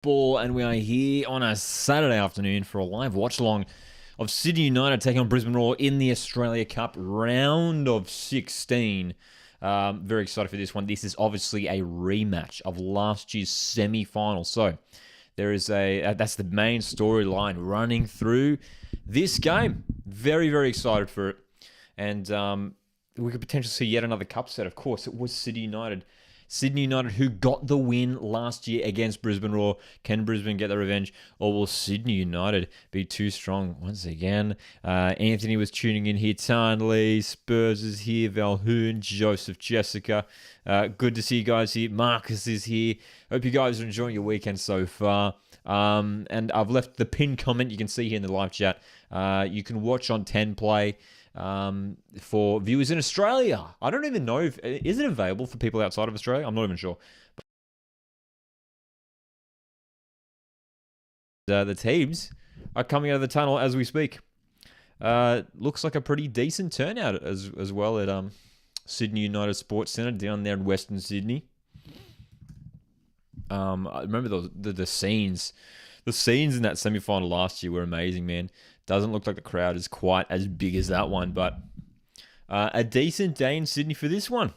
football, and we are here on a Saturday afternoon for a live watch-along of Sydney United taking on Brisbane Roar in the Australia Cup round of 16. Very excited for this one. This is obviously a rematch of last year's semi-final. So there is that's the main storyline running through this game. Very, very excited for it. And we could potentially see yet another cup set. Of course, it was Sydney United. Sydney United, who got the win last year against Brisbane Roar. Can Brisbane get the revenge, or will Sydney United be too strong once again? Anthony was tuning in here. Tan Lee, Spurs is here. Valhoon, Joseph, Jessica. Good to see you guys here. Marcus is here. Hope you guys are enjoying your weekend so far. And I've left the pinned comment you can see here in the live chat. You can watch on 10 Play. For viewers in Australia. I don't even know if is it available for people outside of Australia. I'm not even sure. But, the teams are coming out of the tunnel as we speak. Looks like a pretty decent turnout as well at Sydney United Sports Centre down there in Western Sydney. I remember the scenes. The scenes in that semi-final last year were amazing, man. Doesn't look like the crowd is quite as big as that one, but a decent day in Sydney for this one.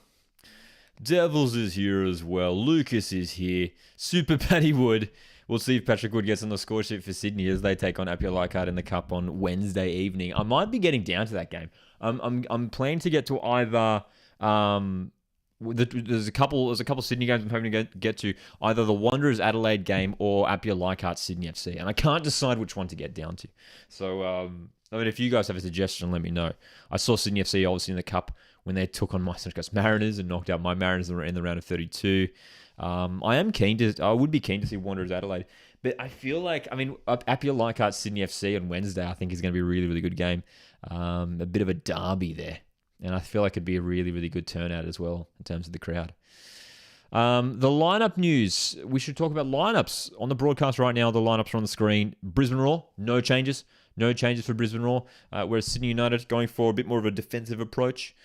Devils is here as well. Lucas is here. Super Paddy Wood. We'll see if Patrick Wood gets on the score sheet for Sydney as they take on Apia Leichhardt in the Cup on Wednesday evening. I might be getting down to that game. I'm planning to get to either... There's a couple Sydney games I'm hoping to get to, either the Wanderers Adelaide game or Apia Leichhardt Sydney FC, and I can't decide which one to get down to. So, I mean, if you guys have a suggestion, let me know. I saw Sydney FC obviously in the Cup when they took on my Central Coast Mariners and knocked out my Mariners in the round of 32. I would be keen to see Wanderers Adelaide, but I feel like, I mean, Apia Leichhardt Sydney FC on Wednesday, I think is going to be a really, really good game. A bit of a derby there. And I feel like it'd be a really, really good turnout as well in terms of the crowd. The lineup news. We should talk about lineups. On the broadcast right now, the lineups are on the screen. Brisbane Roar, no changes. No changes for Brisbane Roar. Whereas Sydney United going for a bit more of a defensive approach.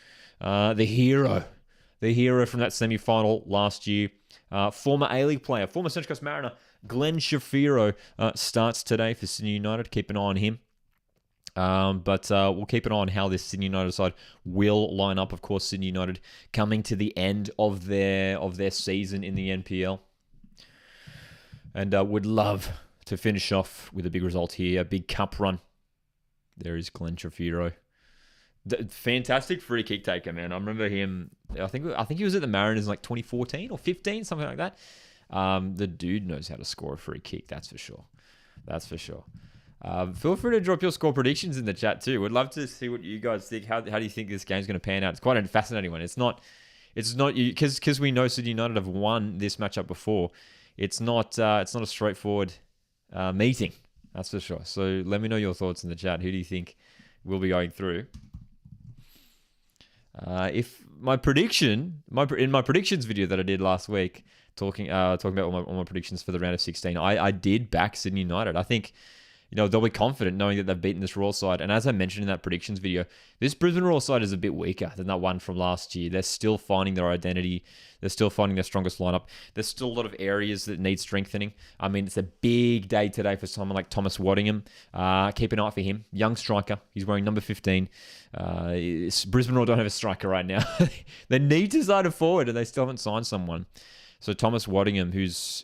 The hero from that semi-final last year. Former A-League player, former Central Coast Mariner, Glenn Shapiro starts today for Sydney United. Keep an eye on him. But we'll keep an eye on how this Sydney United side will line up. Of course, Sydney United coming to the end of their season in the NPL. And would love to finish off with a big result here, a big cup run. There is Glenn Shapiro. Fantastic free kick taker, man. I remember him, I think he was at the Mariners in like 2014 or 15, something like that. The dude knows how to score a free kick, that's for sure. That's for sure. Feel free to drop your score predictions in the chat too. Would love to see what you guys think. How do you think this game's going to pan out? It's quite a fascinating one. It's not because we know Sydney United have won this matchup before. It's not a straightforward meeting. That's for sure. So let me know your thoughts in the chat. Who do you think will be going through? If my predictions video that I did last week, talking about all my predictions for the round of 16, I did back Sydney United. I think, they'll be confident knowing that they've beaten this Roar side. And as I mentioned in that predictions video, this Brisbane Roar side is a bit weaker than that one from last year. They're still finding their identity. They're still finding their strongest lineup. There's still a lot of areas that need strengthening. I mean, it's a big day today for someone like Thomas Waddingham. Keep an eye out for him. Young striker. He's wearing number 15. Brisbane Roar don't have a striker right now. They need to sign a forward, and they still haven't signed someone. So Thomas Waddingham, who's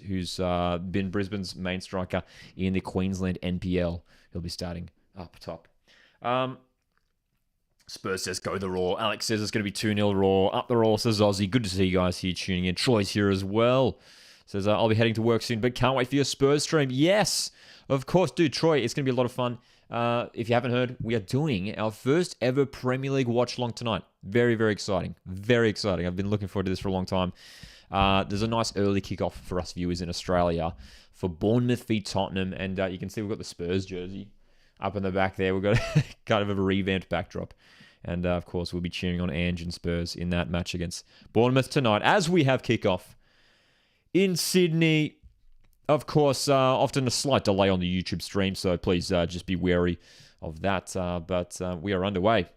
been Brisbane's main striker in the Queensland NPL, he'll be starting up top. Spurs says go the Roar. Alex says it's going to be 2-0 Roar. Up the Roar, says Aussie. Good to see you guys here tuning in. Troy's here as well. Says I'll be heading to work soon, but can't wait for your Spurs stream. Yes, of course, dude. Troy, it's going to be a lot of fun. If you haven't heard, we are doing our first ever Premier League watch along tonight. Very, very exciting. Very exciting. I've been looking forward to this for a long time. There's a nice early kickoff for us viewers in Australia for Bournemouth v Tottenham. And you can see we've got the Spurs jersey up in the back there. We've got kind of a revamped backdrop. And, of course, we'll be cheering on Ange and Spurs in that match against Bournemouth tonight as we have kickoff in Sydney. Of course, often a slight delay on the YouTube stream, so please just be wary of that. But we are underway.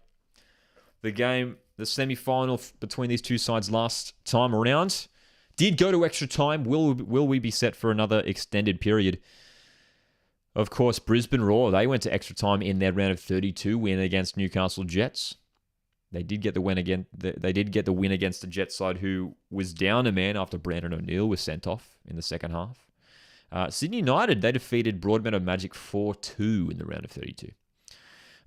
The game, the semi-final between these two sides last time around, did go to extra time. Will we be set for another extended period? Of course, Brisbane Roar, they went to extra time in their round of 32 win against Newcastle Jets. They did get the win again. They did get the win against the Jets side, who was down a man after Brandon O'Neill was sent off in the second half. Sydney United, they defeated Broadmeadow Magic 4-2 in the round of 32.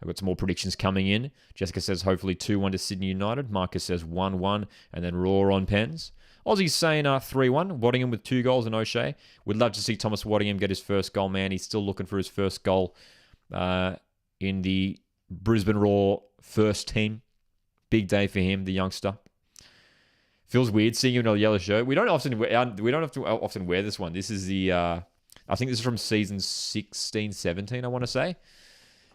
I've got some more predictions coming in. Jessica says hopefully 2-1 to Sydney United. Marcus says 1-1, and then Roar on pens. Aussie's saying 3-1. Waddingham with 2 goals and O'Shea. Would love to see Thomas Waddingham get his first goal, man. He's still looking for his first goal in the Brisbane Roar first team. Big day for him, the youngster. Feels weird seeing him in a yellow shirt. We don't often wear this one. This is the I think this is from season 16, 17, I want to say.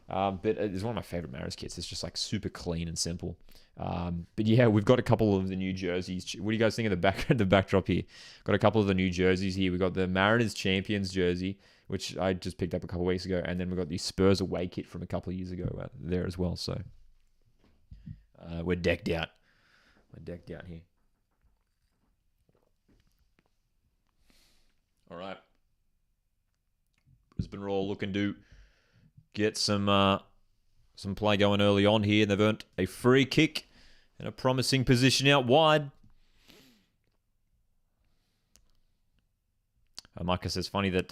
But it's one of my favorite Mariners kits. It's just like super clean and simple. But yeah, we've got a couple of the new jerseys. What do you guys think of the backdrop here? Got a couple of the new jerseys here. We got the Mariners Champions jersey, which I just picked up a couple of weeks ago, and then we got the Spurs away kit from a couple of years ago there as well. So we're decked out. We're decked out here. All right. Brisbane Roar looking to get some play going early on here. They've earned a free kick and a promising position out wide. Marcus says, funny that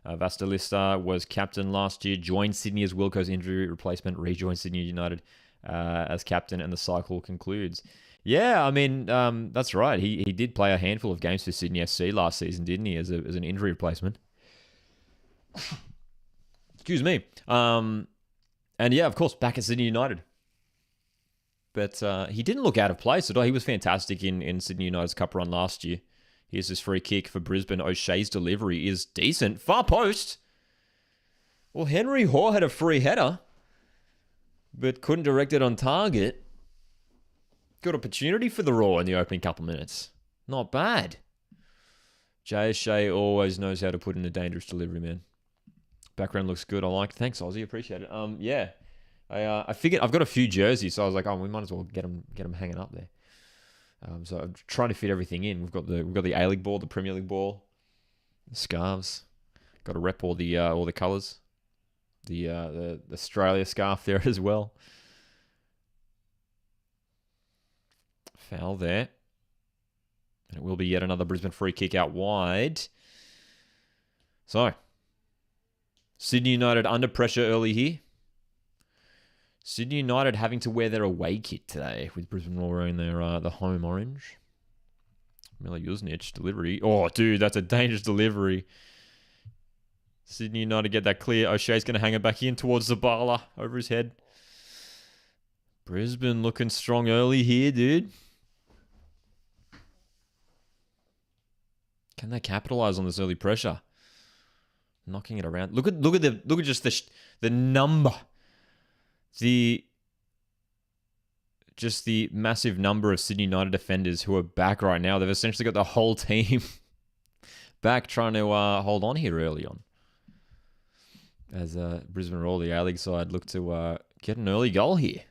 Vastalista was captain last year, joined Sydney as Wilco's injury replacement, rejoined Sydney United as captain, and the cycle concludes. Yeah, I mean, that's right. He did play a handful of games for Sydney SC last season, didn't he, as an injury replacement? Excuse me. And yeah, of course, back at Sydney United. But he didn't look out of place at all. He was fantastic in Sydney United's cup run last year. Here's his free kick for Brisbane. O'Shea's delivery is decent. Far post. Well, Henry Hoare had a free header, but couldn't direct it on target. Good opportunity for the Roar in the opening couple minutes. Not bad. Jay O'Shea always knows how to put in a dangerous delivery, man. Background looks good. I like it. Thanks, Aussie. Appreciate it. Yeah. I figured I've got a few jerseys, so I was like, oh, we might as well get them hanging up there. So I'm trying to fit everything in. We've got the A-League ball, the Premier League ball, the scarves. Got to rep all the colours. The Australia scarf there as well. Foul there. And it will be yet another Brisbane free kick out wide. So, Sydney United under pressure early here. Sydney United having to wear their away kit today with Brisbane Roar wearing their the home orange. Mila Jusnic delivery. Oh, dude, that's a dangerous delivery. Sydney United get that clear. O'Shea's going to hang it back in towards Zabala over his head. Brisbane looking strong early here, dude. Can they capitalize on this early pressure? Knocking it around. Look at just the number. The massive number of Sydney United defenders who are back right now. They've essentially got the whole team back trying to hold on here early on. As Brisbane Roar, the A-League side, look to get an early goal here.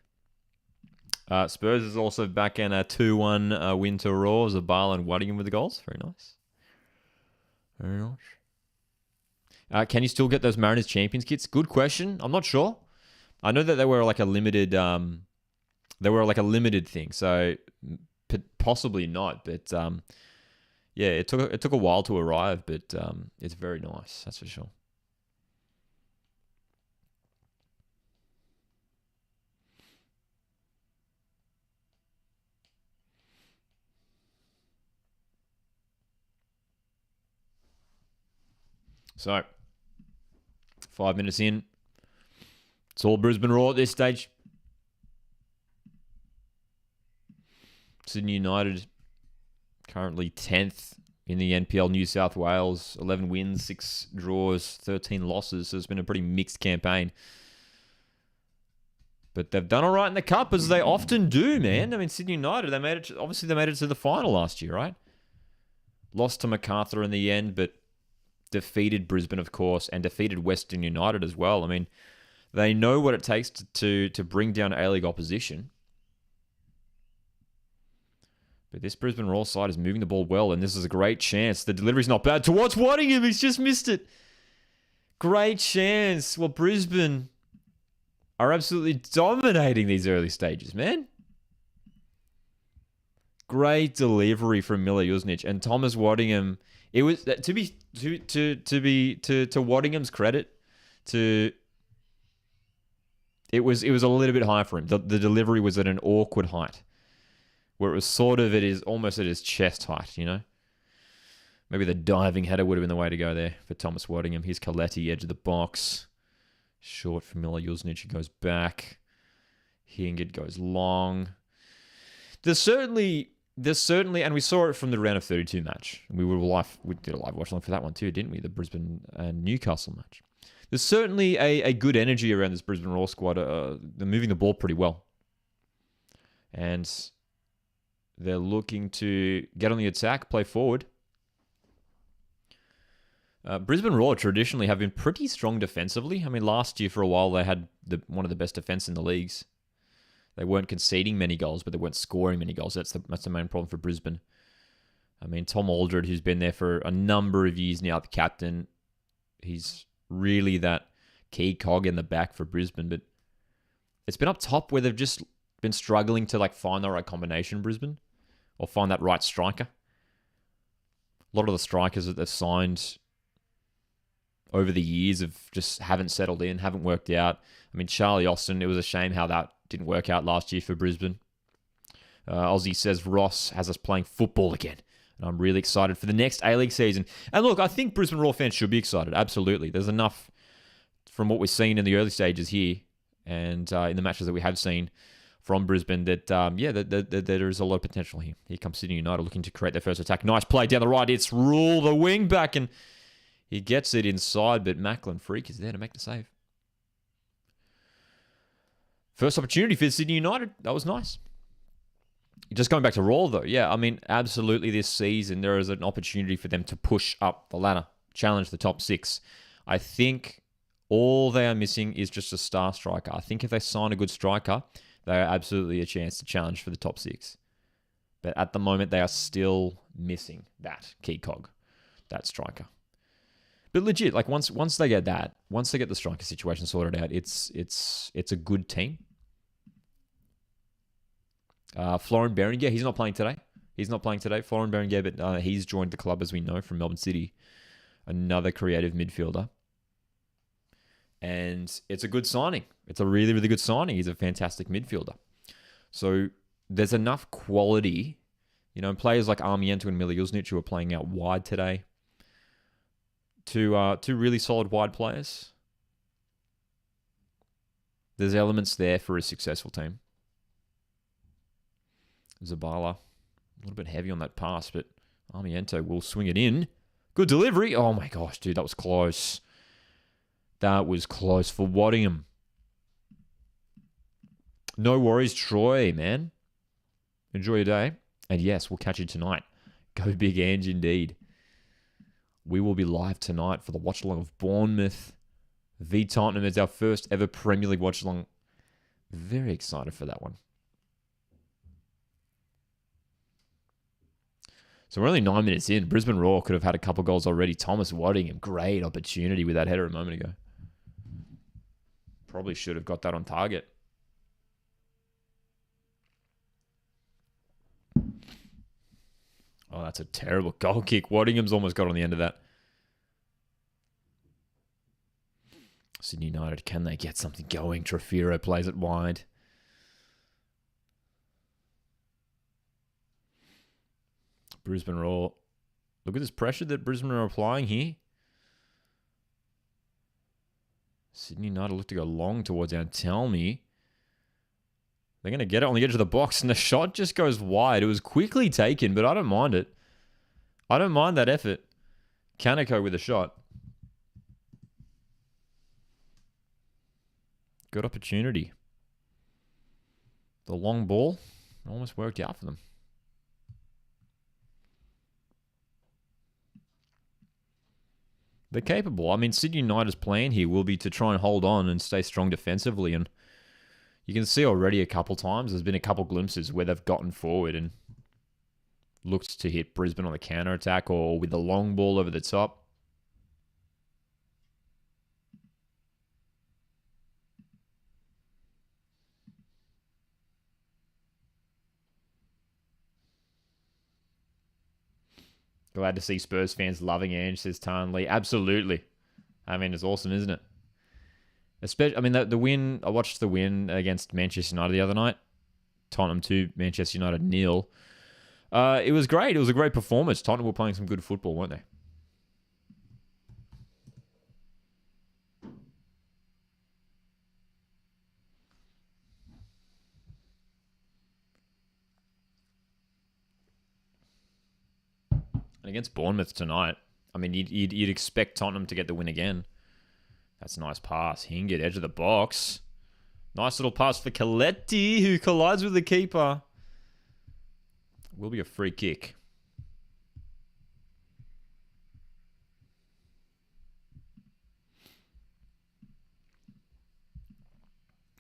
Spurs is also back in a 2-1 win to Roar. Zabala and Waddingham with the goals. Very nice. Very nice. Can you still get those Mariners Champions kits? Good question. I'm not sure. I know that they were like a limited. They were like a limited thing, so possibly not. But yeah, it took a while to arrive, but it's very nice. That's for sure. So, 5 minutes in. It's all Brisbane Roar at this stage. Sydney United currently 10th in the NPL New South Wales. 11 wins, 6 draws, 13 losses. So it's been a pretty mixed campaign. But they've done all right in the Cup, as they often do, man. I mean, Sydney United, they made it to the final last year, right? Lost to MacArthur in the end, but defeated Brisbane, of course, and defeated Western United as well. I mean, they know what it takes to bring down A-League opposition. But this Brisbane Roar side is moving the ball well, and this is a great chance. The delivery's not bad towards Waddingham. He's just missed it. Great chance. Well, Brisbane are absolutely dominating these early stages, man. Great delivery from Miller Jusnic and Thomas Waddingham. It was to Waddingham's credit, it was a little bit high for him. The delivery was at an awkward height, where it was sort of almost at his chest height, you know. Maybe the diving header would have been the way to go there for Thomas Waddingham. Here's Coletti, edge of the box. Short for Miller Jusnic, who goes back. Hingard goes long. There's certainly, and we saw it from the round of 32 match. We did a live watch along for that one too, didn't we? The Brisbane and Newcastle match. There's certainly a good energy around this Brisbane Roar squad. They're moving the ball pretty well. And they're looking to get on the attack, play forward. Brisbane Roar traditionally have been pretty strong defensively. I mean, last year for a while they had one of the best defense in the leagues. They weren't conceding many goals, but they weren't scoring many goals. That's the main problem for Brisbane. I mean, Tom Aldred, who's been there for a number of years now, the captain, he's really that key cog in the back for Brisbane. But it's been up top where they've just been struggling to find the right combination, Brisbane, or find that right striker. A lot of the strikers that they've signed over the years haven't settled in, haven't worked out. I mean, Charlie Austin, it was a shame how that didn't work out last year for Brisbane. Aussie says Ross has us playing football again. And I'm really excited for the next A-League season. And look, I think Brisbane Roar fans should be excited. Absolutely. There's enough from what we've seen in the early stages here and in the matches that we have seen from Brisbane that there is a lot of potential here. Here comes Sydney United looking to create their first attack. Nice play down the right. It's Rule, the wing back, and he gets it inside, but Macklin Freak is there to make the save. First opportunity for Sydney United. That was nice. Just going back to Roar, though. Yeah, I mean, absolutely this season, there is an opportunity for them to push up the ladder, challenge the top 6. I think all they are missing is just a star striker. I think if they sign a good striker, they are absolutely a chance to challenge for the top 6. But at the moment, they are still missing that key cog, that striker. But legit, once they get that, once they get the striker situation sorted out, it's a good team. Florin Berenguer, he's not playing today. Florin Berenguer, but he's joined the club, as we know, from Melbourne City. Another creative midfielder. And it's a good signing. It's a really, really good signing. He's a fantastic midfielder. So there's enough quality, players like Armiento and Miller Jusnic who are playing out wide today. Two really solid wide players. There's elements there for a successful team. Zabala, a little bit heavy on that pass, but Armiento will swing it in. Good delivery. Oh my gosh, dude, that was close. That was close for Waddingham. No worries, Troy, man. Enjoy your day. And yes, we'll catch you tonight. Go Big Ange indeed. We will be live tonight for the Watchalong of Bournemouth v Tottenham. It's our first ever Premier League Watchalong. Very excited for that one. So we're only 9 minutes in. Brisbane Roar could have had a couple goals already. Thomas Waddingham, great opportunity with that header a moment ago. Probably should have got that on target. Oh, that's a terrible goal kick. Waddingham's almost got on the end of that. Sydney United, can they get something going? Trafiro plays it wide. Brisbane Roar. Look at this pressure that Brisbane are applying here. Sydney United look to go long towards Antelmi. They're going to get it on the edge of the box, and the shot just goes wide. It was quickly taken, but I don't mind it. I don't mind that effort. Kaneko with a shot. Good opportunity. The long ball almost worked out for them. They're capable. I mean, Sydney United's plan here will be to try and hold on and stay strong defensively, and you can see already a couple times, there's been a couple glimpses where they've gotten forward and looked to hit Brisbane on the counter attack or with the long ball over the top. Glad to see Spurs fans loving Ange, says Tarnley. Absolutely. I mean, it's awesome, isn't it? Especially, I mean, the win, I watched the win against Manchester United the other night. Tottenham 2, Manchester United 0. It was great. It was a great performance. Tottenham were playing some good football, weren't they? And against Bournemouth tonight, I mean, you'd expect Tottenham to get the win again. That's a nice pass. Hingett, edge of the box. Nice little pass for Coletti, who collides with the keeper. Will be a free kick.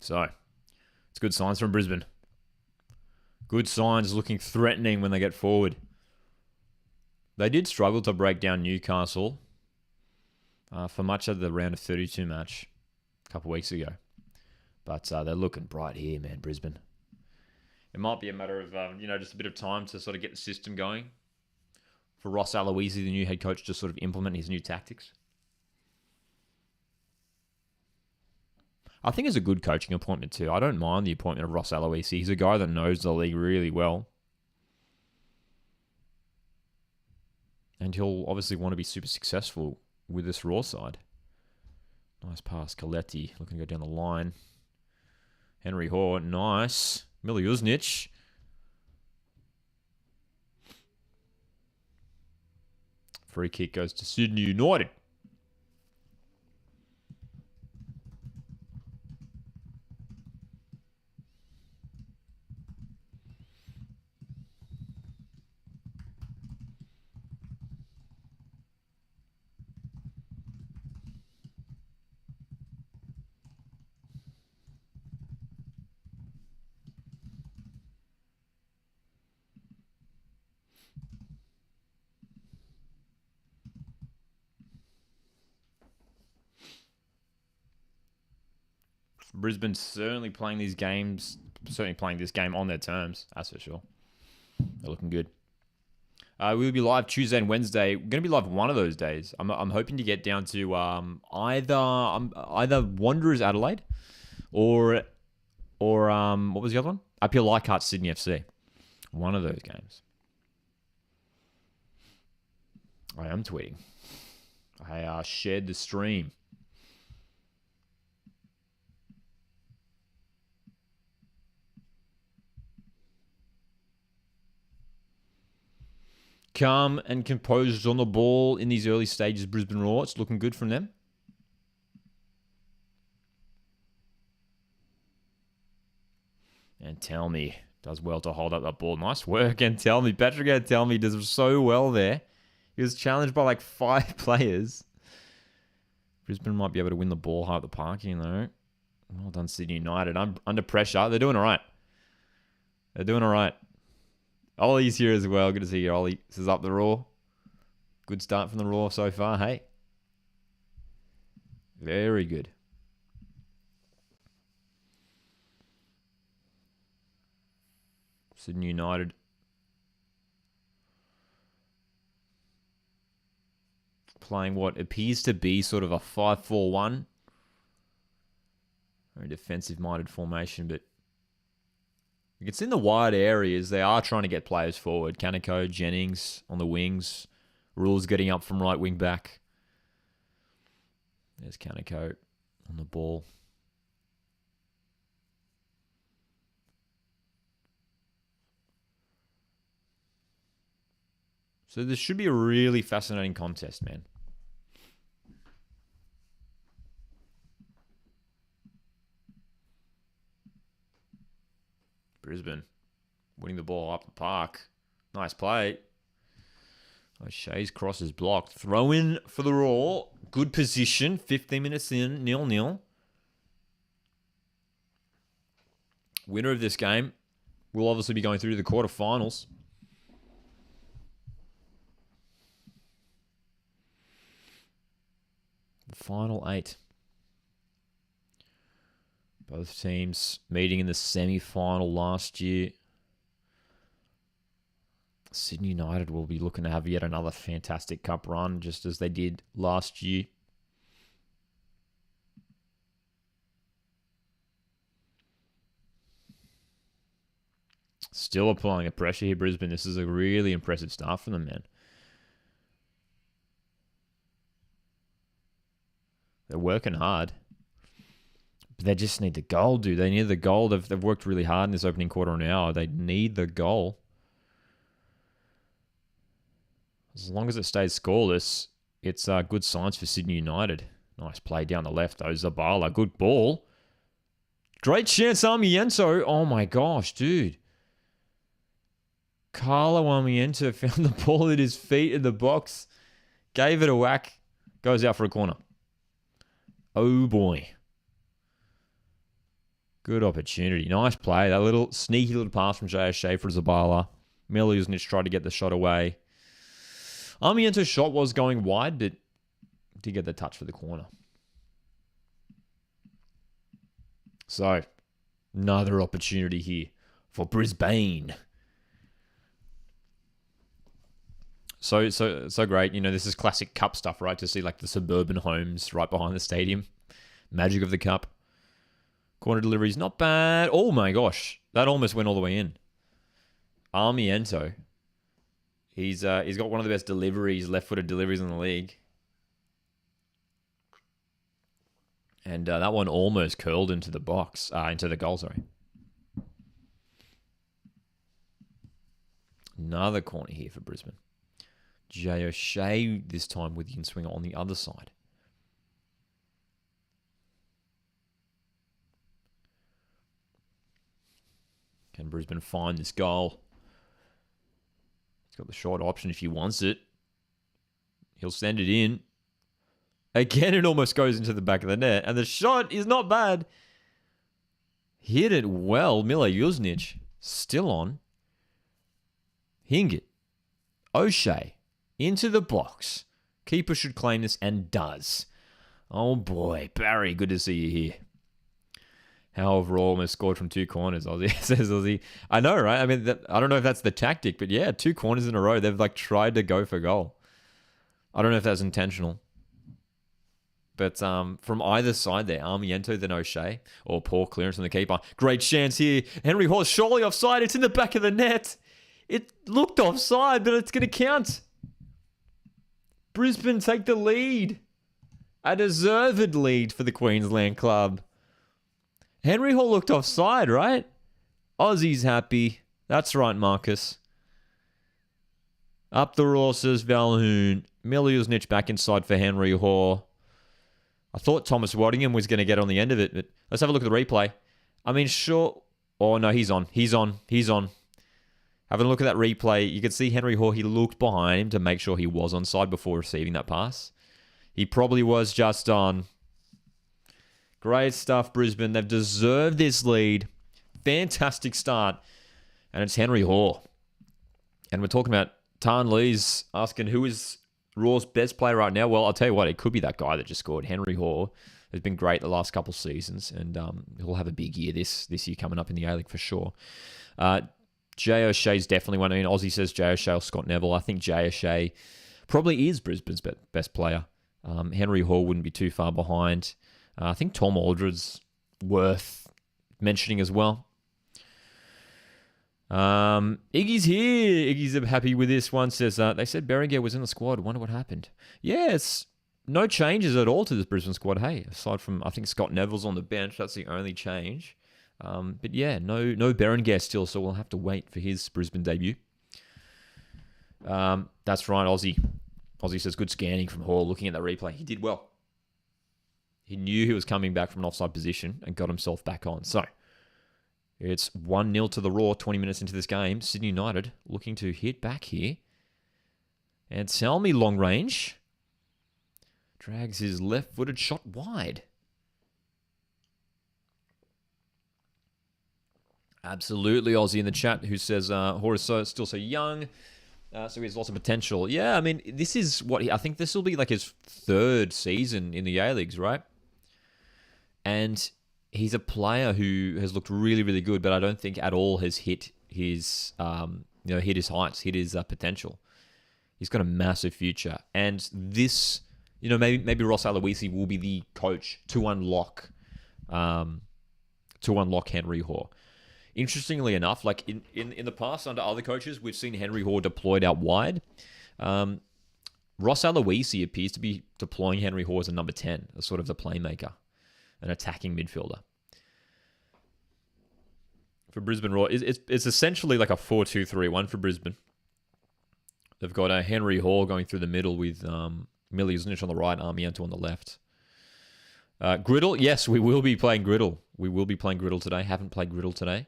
So, it's good signs from Brisbane. Good signs looking threatening when they get forward. They did struggle to break down Newcastle for much of the round of 32 match a couple of weeks ago. But they're looking bright here, man, Brisbane. It might be a matter of, just a bit of time to sort of get the system going for Ross Aloisi, the new head coach, to sort of implement his new tactics. I think it's a good coaching appointment too. I don't mind the appointment of Ross Aloisi. He's a guy that knows the league really well. And he'll obviously want to be super successful with this Raw side. Nice pass, Coletti looking to go down the line. Henry Hoare, nice. Miliuznic. Free kick goes to Sydney United. Brisbane's certainly playing this game on their terms. That's for sure. They're looking good. We'll be live Tuesday and Wednesday. We're going to be live one of those days. I'm hoping to get down to either Wanderers Adelaide or what was the other one? Apia Leichhardt Sydney FC. One of those games. I am tweeting. I shared the stream. Calm and composed on the ball in these early stages, Brisbane Raw. It's looking good from them. And Telmy does well to hold up that ball. Nice work, and Telmy. Patrick Telmy does so well there. He was challenged by like 5 players. Brisbane might be able to win the ball high at the parking, though. Well done, Sydney United. I'm under pressure. They're doing all right. Ollie's here as well. Good to see you, Ollie. This is up the Raw. Good start from the Raw so far, hey? Very good. Sydney United. Playing what appears to be sort of a 5-4-1. Very defensive-minded formation, but you can see in the wide areas, they are trying to get players forward. Kaneko, Jennings on the wings. Rules getting up from right wing back. There's Kaneko on the ball. So this should be a really fascinating contest, man. Brisbane winning the ball up the park. Nice play. O'Shea's cross is blocked. Throw in for the Raw. Good position. 15 minutes in. 0-0. Winner of this game will obviously be going through to the quarterfinals. The final 8. Both teams meeting in the semi-final last year. Sydney United will be looking to have yet another fantastic cup run, just as they did last year. Still applying a pressure here, Brisbane. This is a really impressive start from them, man. They're working hard. But they just need the goal, dude. They need the goal. They've worked really hard in this opening quarter and hour. They need the goal. As long as it stays scoreless, it's good signs for Sydney United. Nice play down the left, though. Zabala, good ball. Great chance, Armiento. Oh, my gosh, dude. Carlo Armiento found the ball at his feet in the box. Gave it a whack. Goes out for a corner. Oh, boy. Good opportunity. Nice play. That little sneaky little pass from J.S. Shea for Zabala. Miliusnic tried to get the shot away. Armiento's shot was going wide, but did get the touch for the corner. So, another opportunity here for Brisbane. So great. You know, this is classic cup stuff, right? To see like the suburban homes right behind the stadium. Magic of the cup. Corner delivery's not bad. Oh my gosh. That almost went all the way in. Armiento. He's got one of the best deliveries, left-footed deliveries in the league. And that one almost curled into the box, into the goal, sorry. Another corner here for Brisbane. J. O'Shea this time with the in-swinger on the other side. Can Brisbane find this goal? He's got the short option if he wants it. He'll send it in. Again, it almost goes into the back of the net. And the shot is not bad. Hit it well. Miliusnic still on. Hingit. O'Shea. Into the box. Keeper should claim this and does. Oh boy. Barry, good to see you here. How overall almost scored from 2 corners, Aussie, says Aussie. I know, right? I mean, I don't know if that's the tactic, but yeah, 2 corners in a row. They've like tried to go for goal. I don't know if that's intentional. But from either side there, Armiento, then O'Shea, or poor clearance from the keeper. Great chance here. Henry Hawes surely offside. It's in the back of the net. It looked offside, but it's going to count. Brisbane take the lead. A deserved lead for the Queensland club. Henry Hall looked offside, right? Aussie's happy. That's right, Marcus. Up the raw, says Valhoon. Miliusnic back inside for Henry Hall. I thought Thomas Waddingham was going to get on the end of it, but let's have a look at the replay. I mean, sure. Oh, no, he's on. He's on. Having a look at that replay, you can see Henry Hall, he looked behind him to make sure he was onside before receiving that pass. He probably was just on. Great stuff, Brisbane. They've deserved this lead. Fantastic start. And it's Henry Hall. And we're talking about Tan Lee's asking who is Raw's best player right now. Well, I'll tell you what, it could be that guy that just scored. Henry Hall has been great the last couple of seasons, and he'll have a big year this year coming up in the A-League for sure. J. O'Shea's definitely one. I mean, Aussie says J. O'Shea or Scott Neville. I think J. O'Shea probably is Brisbane's best player. Henry Hall wouldn't be too far behind. I think Tom Aldred's worth mentioning as well. Iggy's here. Iggy's happy with this one. Says they said Berenguer was in the squad. Wonder what happened. Yeah, it's no changes at all to this Brisbane squad. Hey, aside from I think Scott Neville's on the bench. That's the only change. But yeah, no Berenguer still. So we'll have to wait for his Brisbane debut. That's right, Aussie. Aussie says good scanning from Hall. Looking at that replay, he did well. He knew he was coming back from an offside position and got himself back on. So it's 1-0 to the Raw, 20 minutes into this game. Sydney United looking to hit back here. And Salmi long range. Drags his left-footed shot wide. Absolutely, Aussie in the chat who says Horace still so young. So he has lots of potential. Yeah, I mean, this is I think this will be like his third season in the A-Leagues, right? And he's a player who has looked really, really good, but I don't think at all has hit his, hit his heights, hit his potential. He's got a massive future, and this, maybe Ross Aloisi will be the coach to unlock Henry Hoare. Interestingly enough, like in the past under other coaches, we've seen Henry Hoare deployed out wide. Ross Aloisi appears to be deploying Henry Hoare as a number 10, as sort of the playmaker, an attacking midfielder. For Brisbane Roar, it's essentially like a 4-2-3-1 for Brisbane. They've got a Henry Hoare going through the middle with Millie Uznich on the right, Armiento on the left. Griddle, yes, we will be playing Griddle. We will be playing Griddle today. Haven't played Griddle today.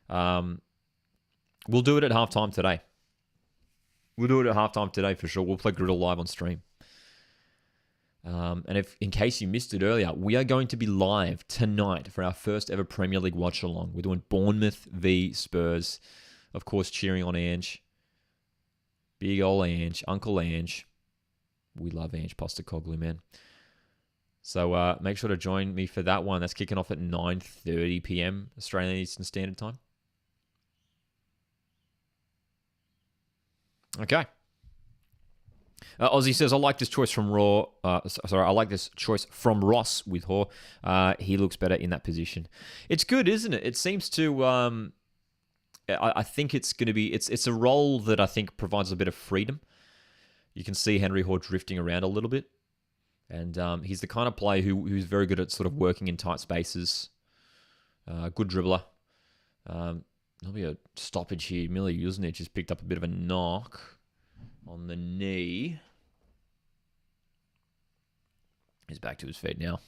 We'll do it at halftime today. We'll do it at halftime today for sure. We'll play Griddle live on stream. And if, in case you missed it earlier, we are going to be live tonight for our first ever Premier League watch-along. We're doing Bournemouth v Spurs. Of course, cheering on Ange. Big ol' Ange. Uncle Ange. We love Ange Postecoglou, man. So make sure to join me for that one. That's kicking off at 9:30 p.m. Australian Eastern Standard Time. Okay. Ozzy says, I like this choice from I like this choice from Ross with Hoare. He looks better in that position. It's good, isn't it? It seems to... I think it's going to be... It's a role that I think provides a bit of freedom. You can see Henry Hoare drifting around a little bit. And he's the kind of player who's very good at sort of working in tight spaces. Good dribbler. There'll be a stoppage here. Millie Uznich has picked up a bit of a knock on the knee. He's back to his feet now.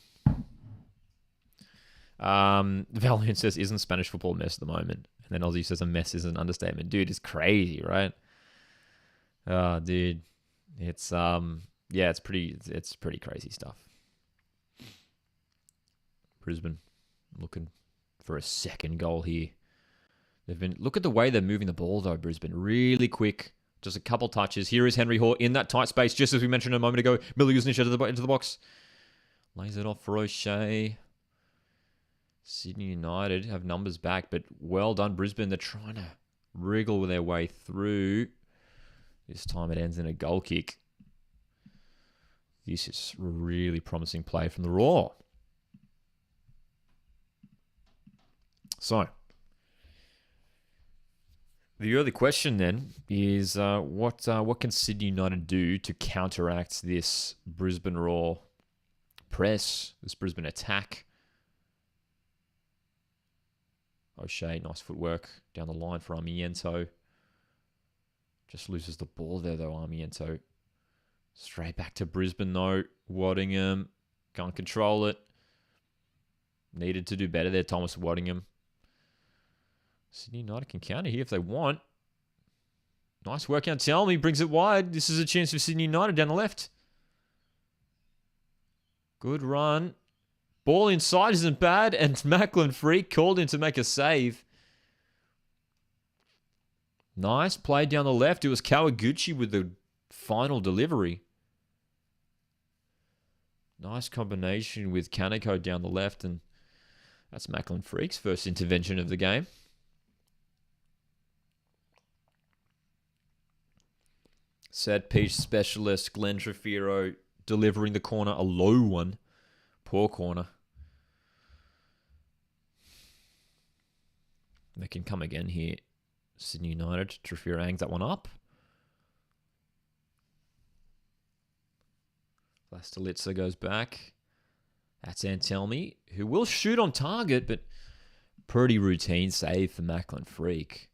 Valiant says, isn't Spanish football a mess at the moment? And then Aussie says, a mess is an understatement. Dude, it's crazy, right? Dude. It's it's pretty crazy stuff. Brisbane looking for a second goal here. Look at the way they're moving the ball though, Brisbane. Really quick. Just a couple touches. Here is Henry Hoare in that tight space, just as we mentioned a moment ago. Millie Uznich into the box. Lays it off for O'Shea. Sydney United have numbers back, but well done, Brisbane. They're trying to wriggle their way through. This time it ends in a goal kick. This is really promising play from the Roar. So, the early question then is what can Sydney United do to counteract this Brisbane Roar press, this Brisbane attack? O'Shea, nice footwork down the line for Armiento. Just loses the ball there though, Armiento. Straight back to Brisbane though. Waddingham can't control it. Needed to do better there, Thomas Waddingham. Sydney United can counter here if they want. Nice work out. Tell me, brings it wide. This is a chance for Sydney United down the left. Good run. Ball inside isn't bad, and Macklin Freak called in to make a save. Nice play down the left. It was Kawaguchi with the final delivery. Nice combination with Kaneko down the left, and that's Macklin Freak's first intervention of the game. Set piece specialist Glenn Trefiro delivering the corner, a low one. Poor corner. They can come again here. Sydney United. Trefiro hangs that one up. Vlastelica goes back. That's Antelmi, who will shoot on target, but pretty routine save for Macklin Freak.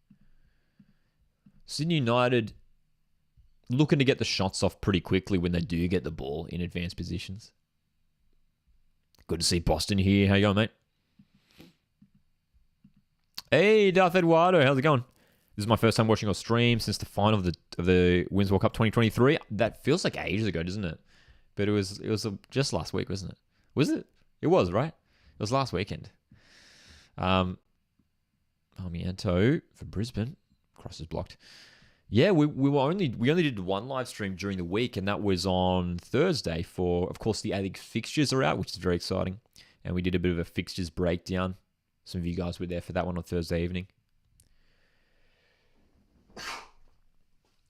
Sydney United looking to get the shots off pretty quickly when they do get the ball in advanced positions. Good to see Boston here. How you going, mate? Hey, Darth Eduardo. How's it going? This is my first time watching your stream since the final of the Women's World Cup 2023. That feels like ages ago, doesn't it? But it was just last week, wasn't it? Was it? It was, right? It was last weekend. Armiento for Brisbane. Cross is blocked. Yeah, we only did one live stream during the week, and that was on Thursday for, of course, the A-League fixtures are out, which is very exciting. And we did a bit of a fixtures breakdown. Some of you guys were there for that one on Thursday evening.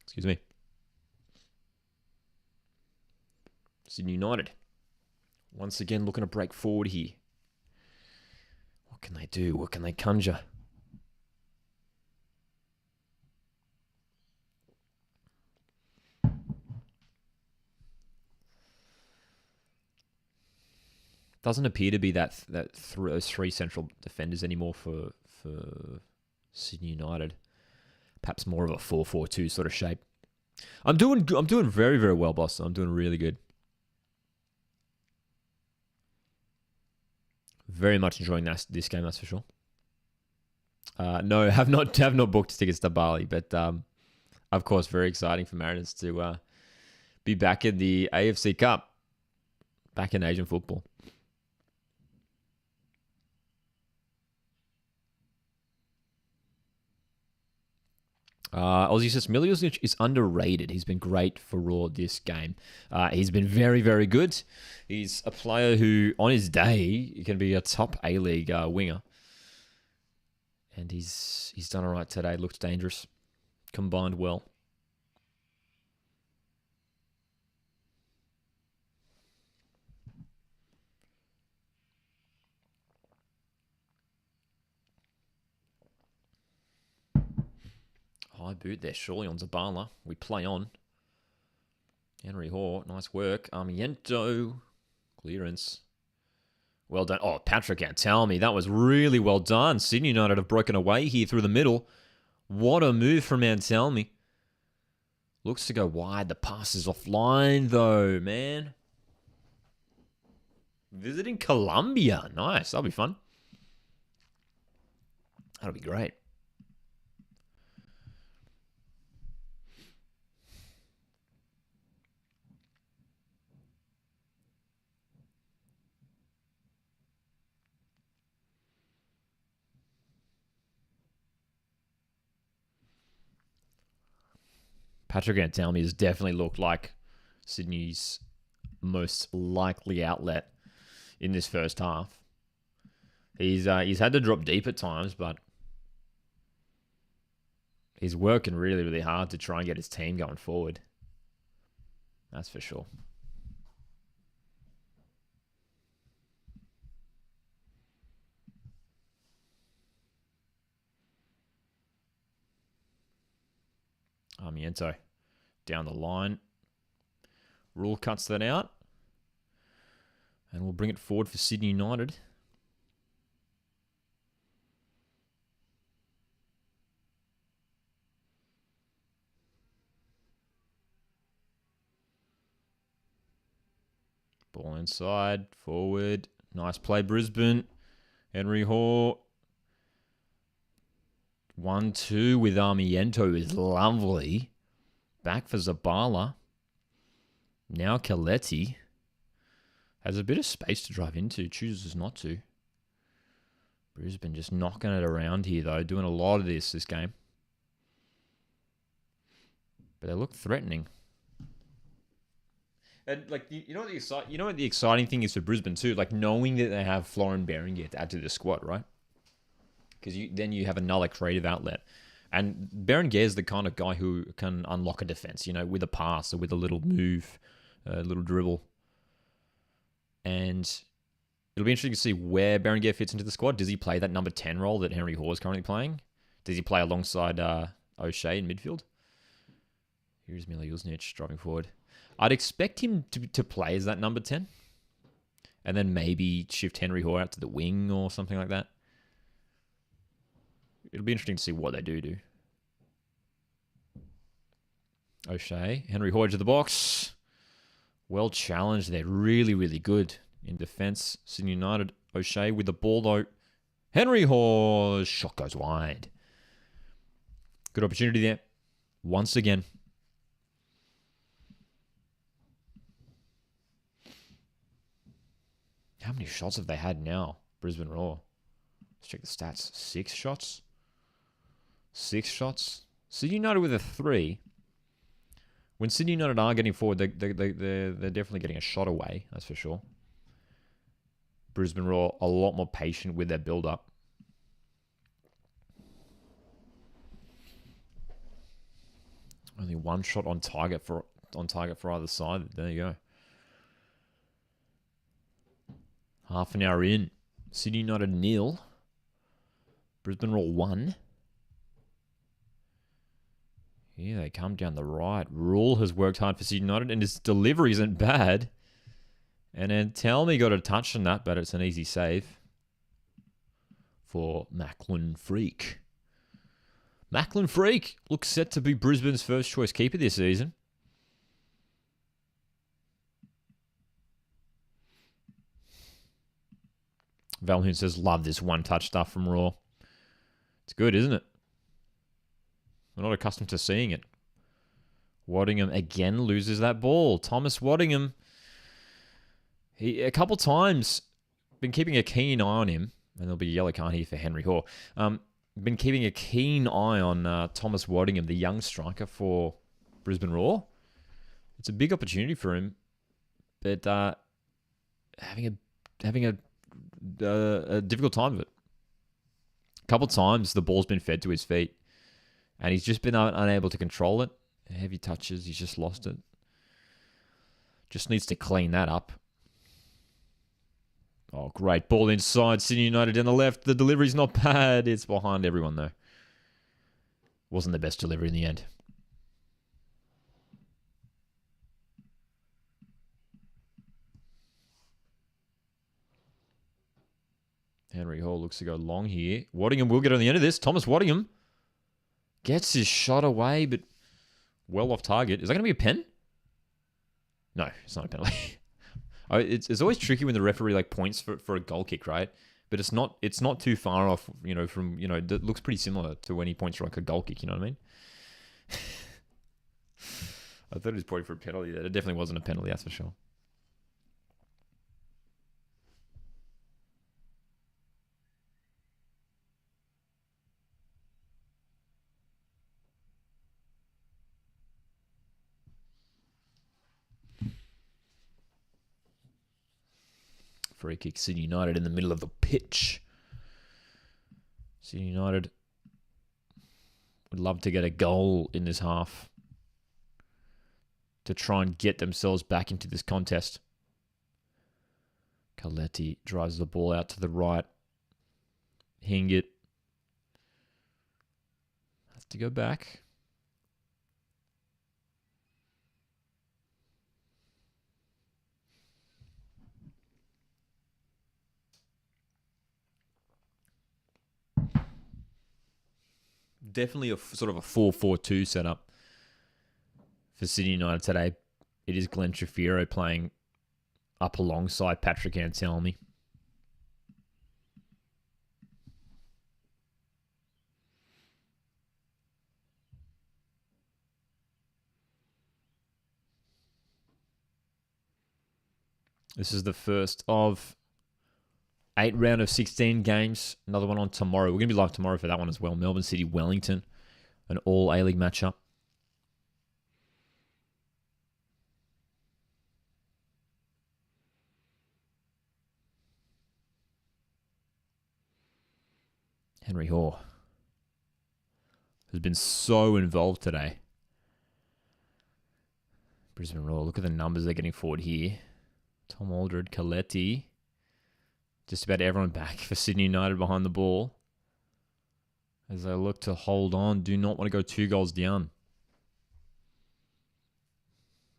Excuse me. Sydney United, once again looking to break forward here. What can they do? What can they conjure? Doesn't appear to be those three central defenders anymore for Sydney United. Perhaps more of a 4-4-2 sort of shape. I'm doing very, very well, boss. I'm doing really good. Very much enjoying this game, that's for sure. No, have not booked tickets to Bali, but of course, very exciting for Mariners to be back in the AFC Cup, back in Asian football. Aussie says Miliusnic is underrated. He's been great for Raw this game. He's been very, very good. He's a player who, on his day, can be a top A-League winger. And he's done all right today. Looked dangerous. Combined well. High boot there, surely on Zabala. We play on. Henry Hoare, nice work. Armiento, clearance. Well done. Oh, Patrick Antalmi, that was really well done. Sydney United have broken away here through the middle. What a move from Antalmi. Looks to go wide. The pass is offline, though, man. Visiting Colombia. Nice. That'll be fun. That'll be great. Patrick Antalmi has definitely looked like Sydney's most likely outlet in this first half. He's had to drop deep at times, but he's working really, really hard to try and get his team going forward. That's for sure. Armiento down the line. Rule cuts that out. And we'll bring it forward for Sydney United. Ball inside, forward. Nice play, Brisbane. Henry Hoare. 1-2 with Armiento is lovely. Back for Zabala. Now Coletti has a bit of space to drive into. Chooses not to. Brisbane just knocking it around here, though. Doing a lot of this game. But they look threatening. And like you know what the exciting thing is for Brisbane too, like knowing that they have Florin Berenguer to add to the squad, right? Because then you have another creative outlet. And Berenguer is the kind of guy who can unlock a defense, with a pass or with a little move, a little dribble. And it'll be interesting to see where Berenguer fits into the squad. Does he play that number 10 role that Henry Hoare is currently playing? Does he play alongside O'Shea in midfield? Here's Miliusnic driving forward. I'd expect him to play as that number 10. And then maybe shift Henry Hoare out to the wing or something like that. It'll be interesting to see what they do. O'Shea. Henry Hoare to the box. Well challenged. They're really, really good in defence. Sydney United. O'Shea with the ball, though. Henry Hoare. Shot goes wide. Good opportunity there. Once again. How many shots have they had now? Brisbane Roar. Let's check the stats. 6 shots? 6 shots? Sydney United with a 3. When Sydney United are getting forward, they're definitely getting a shot away. That's for sure. Brisbane Roar a lot more patient with their build-up. Only one shot on target for either side. There you go. Half an hour in. Sydney United 0. Brisbane Roar 1. Here they come down the right. Rule has worked hard for Sydney United, and his delivery isn't bad. And then Tell Me got a touch on that, but it's an easy save for Macklin Freak. Macklin Freak looks set to be Brisbane's first choice keeper this season. Valhoon says, love this one-touch stuff from Raw. It's good, isn't it? We're not accustomed to seeing it. Waddingham again loses that ball. Thomas Waddingham, he a couple times been keeping a keen eye on him, and there'll be a yellow card here for Henry Hoare. Been keeping a keen eye on Thomas Waddingham, the young striker for Brisbane Roar. It's a big opportunity for him, but having a difficult time of it. A couple times the ball's been fed to his feet, and he's just been unable to control it. Heavy touches, he's just lost it. Just needs to clean that up. Oh, great ball inside. Sydney United down the left. The delivery's not bad. It's behind everyone, though. Wasn't the best delivery in the end. Henry Hall looks to go long here. Waddingham will get on the end of this. Thomas Waddingham gets his shot away, but well off target. Is that going to be a pen? No, it's not a penalty. It's always tricky when the referee points for a goal kick, right? But it's not too far off, from that looks pretty similar to when he points for a goal kick. You know what I mean? I thought it was probably for a penalty. It definitely wasn't a penalty, that's for sure. Free kick, Sydney United in the middle of the pitch. Sydney United would love to get a goal in this half to try and get themselves back into this contest. Coletti drives the ball out to the right. Hingett has to go back. Definitely a sort of a 4-4-2 setup for Sydney United today. It is Glenn Shafiro playing up alongside Patrick Anselmi. This is the first of 8 round of 16 games. Another one on tomorrow. We're going to be live tomorrow for that one as well. Melbourne City, Wellington. An all A-League matchup. Henry Hoare has been so involved today. Brisbane Roar. Look at the numbers they're getting forward here. Tom Aldred, Coletti. Just about everyone back for Sydney United behind the ball. As they look to hold on, do not want to go 2 goals down.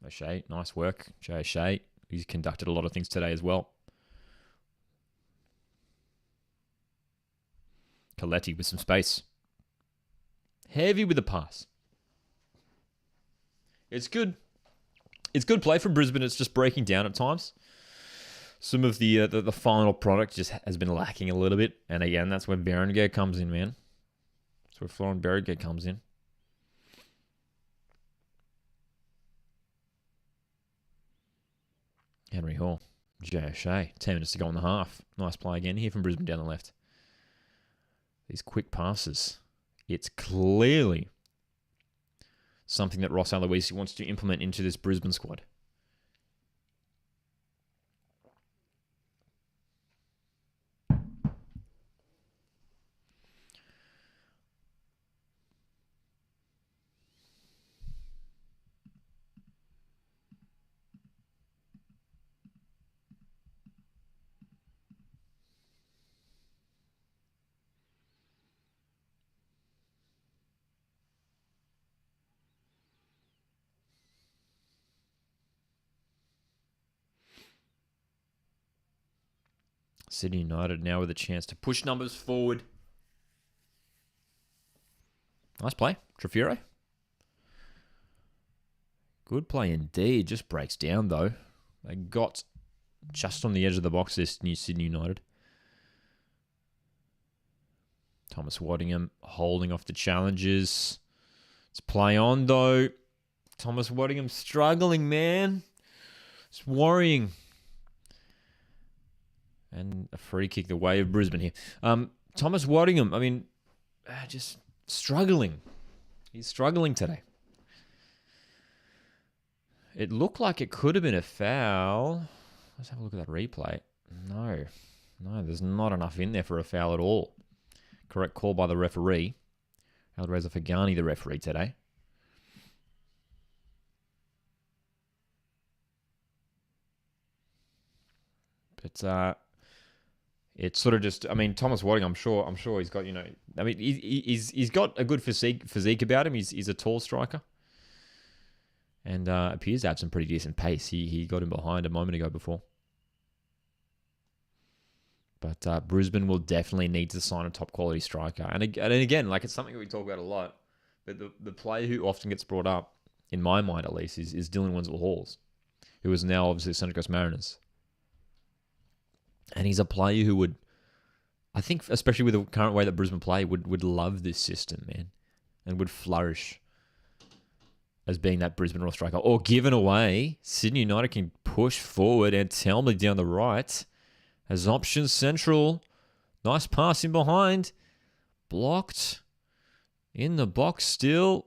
O'Shea, nice work. Jay O'Shea, he's conducted a lot of things today as well. Coletti with some space. Heavy with the pass. It's good. It's good play from Brisbane. It's just breaking down at times. Some of the final product just has been lacking a little bit. And again, that's where Berenguer comes in, man. That's where Florent Berenguer comes in. Henry Hall. Jay O'Shea. 10 minutes to go in the half. Nice play again here from Brisbane down the left. These quick passes. It's clearly something that Ross Aloisi wants to implement into this Brisbane squad. Sydney United now with a chance to push numbers forward. Nice play, Trafiro. Good play indeed. Just breaks down, though. They got just on the edge of the box, this new Sydney United. Thomas Waddingham holding off the challenges. It's play on, though. Thomas Waddingham struggling, man. It's worrying. And a free kick the way of Brisbane here. Thomas Waddingham, I mean, just struggling. He's struggling today. It looked like it could have been a foul. Let's have a look at that replay. No, there's not enough in there for a foul at all. Correct call by the referee. Alreza Fagani, the referee today. But it's sort of just, I mean, Thomas Waddingham, I'm sure he's got, I mean, he's got a good physique about him. He's a tall striker. And appears to have some pretty decent pace. He got him behind a moment ago before. But Brisbane will definitely need to sign a top quality striker. And again, like, it's something we talk about a lot. But the player who often gets brought up, in my mind at least, is Dylan Winslow-Halls, who is now obviously Central Coast Mariners. And he's a player who would, I think, especially with the current way that Brisbane play, would love this system, man, and would flourish as being that Brisbane Roar striker. Or given away, Sydney United can push forward and Telmley down the right as options central. Nice pass in behind. Blocked. In the box still.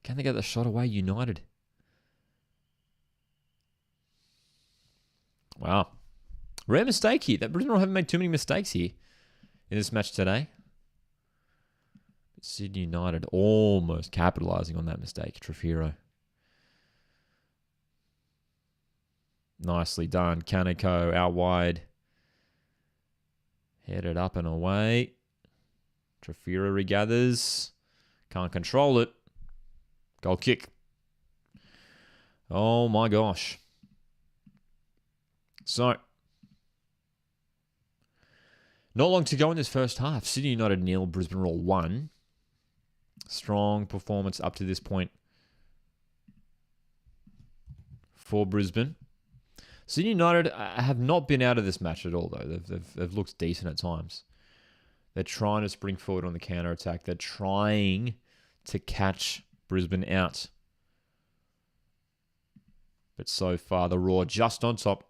Can they get the shot away, United? Wow. Rare mistake here. That Brisbane haven't made too many mistakes here in this match today. But Sydney United almost capitalising on that mistake. Trafiro. Nicely done. Kaneko out wide. Headed up and away. Trafiro regathers. Can't control it. Goal kick. Oh my gosh. So, not long to go in this first half. Sydney United 0, Brisbane Roar 1. Strong performance up to this point for Brisbane. Sydney United have not been out of this match at all, though. They've looked decent at times. They're trying to spring forward on the counter-attack. They're trying to catch Brisbane out. But so far, the Roar just on top.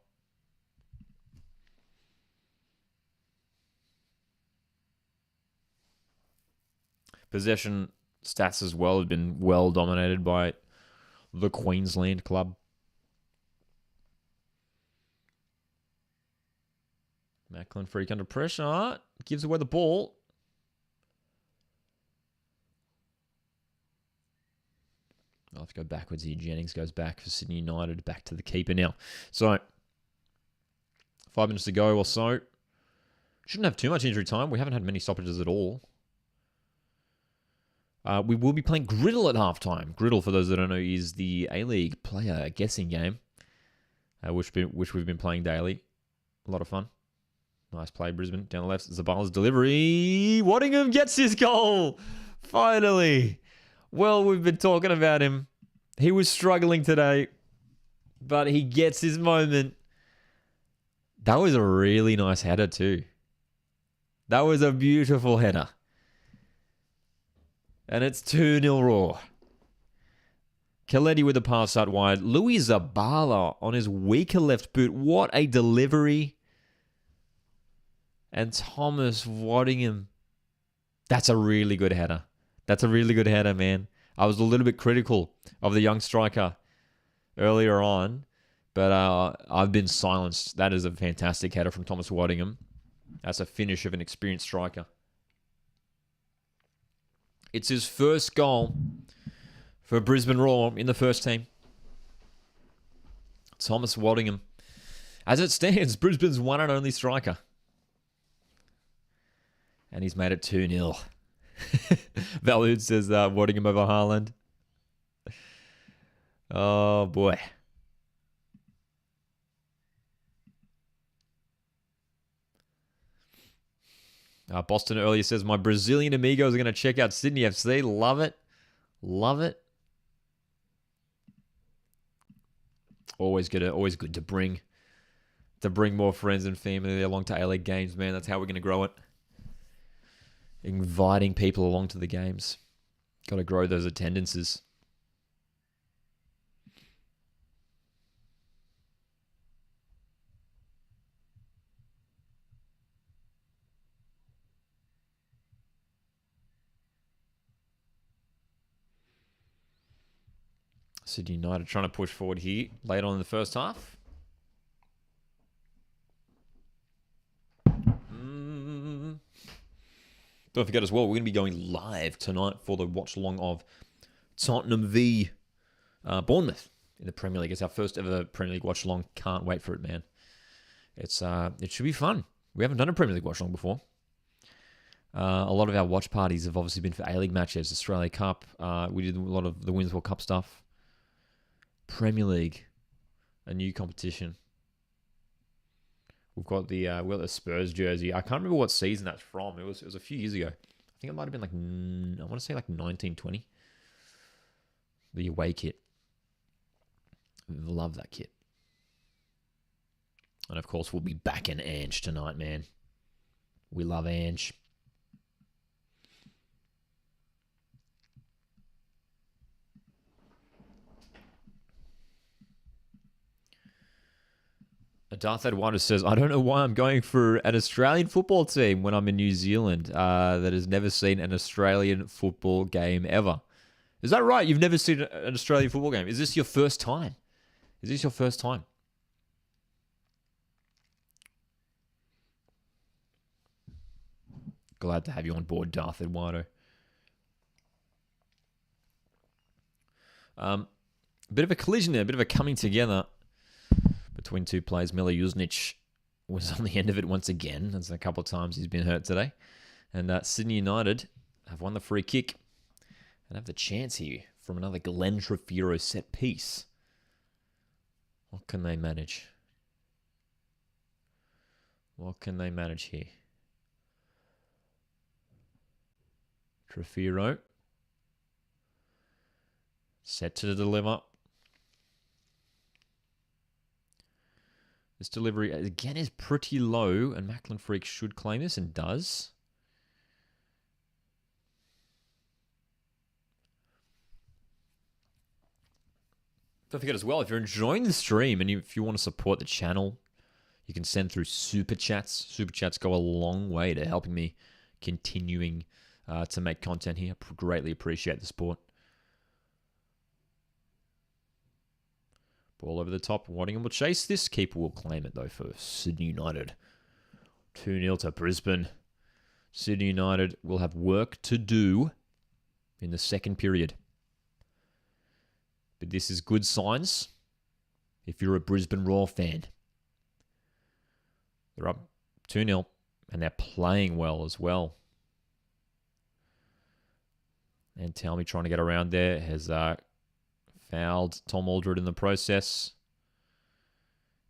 Possession stats as well have been well dominated by the Queensland club. Macklin Freak under pressure. Gives away the ball. I'll have to go backwards here. Jennings goes back for Sydney United. Back to the keeper now. So, 5 minutes to go or so. Shouldn't have too much injury time. We haven't had many stoppages at all. We will be playing Griddle at halftime. Griddle, for those that don't know, is the A-League player guessing game, which we've been playing daily. A lot of fun. Nice play, Brisbane. Down the left, Zabala's delivery. Waddingham gets his goal. Finally. Well, we've been talking about him. He was struggling today, but he gets his moment. That was a really nice header too. That was a beautiful header. And it's 2-0 Roar. Khaledi with the pass out wide. Louis Zabala on his weaker left boot. What a delivery. And Thomas Waddingham. That's a really good header. That's a really good header, man. I was a little bit critical of the young striker earlier on, but I've been silenced. That is a fantastic header from Thomas Waddingham. That's a finish of an experienced striker. It's his first goal for Brisbane Roar in the first team. Thomas Waddingham. As it stands, Brisbane's one and only striker. And he's made it 2-0. Valud says Waddingham over Haaland. Oh, boy. Boston earlier says, my Brazilian amigos are going to check out Sydney FC. Love it. Love it. Always good to bring more friends and family along to A-League games, man. That's how we're going to grow it. Inviting people along to the games. Got to grow those attendances. Sydney United trying to push forward here late on in the first half. Don't forget as well, we're going to be going live tonight for the watch-along of Tottenham v Bournemouth in the Premier League. It's our first ever Premier League watch-along. Can't wait for it, man. It should be fun. We haven't done a Premier League watch-along before. A lot of our watch parties have obviously been for A-League matches, Australia Cup. We did a lot of the Women's World Cup stuff. Premier League, a new competition. We've got the Spurs jersey. I can't remember what season that's from. It was a few years ago. I think it might have been I want to say 1920. The away kit. Love that kit. And of course, we'll be back in Ange tonight, man. We love Ange. Darth Eduardo says, I don't know why I'm going for an Australian football team when I'm in New Zealand that has never seen an Australian football game ever. Is that right? You've never seen an Australian football game? Is this your first time? Glad to have you on board, Darth Eduardo. Bit of a collision there, a bit of a coming together between two players. Mila Jusnic was on the end of it once again. That's a couple of times he's been hurt today. And Sydney United have won the free kick and have the chance here from another Glenn Trefiro set piece. What can they manage? What can they manage here? Trefiro. Set to deliver. This delivery, again, is pretty low, and Macklin Freak should claim this, and does. Don't forget as well, if you're enjoying the stream and if you want to support the channel, you can send through Super Chats. Super Chats go a long way to helping me continuing to make content here. Greatly appreciate the support. Ball over the top. Waddingham will chase this. Keeper will claim it, though, for Sydney United. 2-0 to Brisbane. Sydney United will have work to do in the second period. But this is good signs if you're a Brisbane Roar fan. They're up 2-0, and they're playing well as well. And Talmy trying to get around there has fouled Tom Aldred in the process.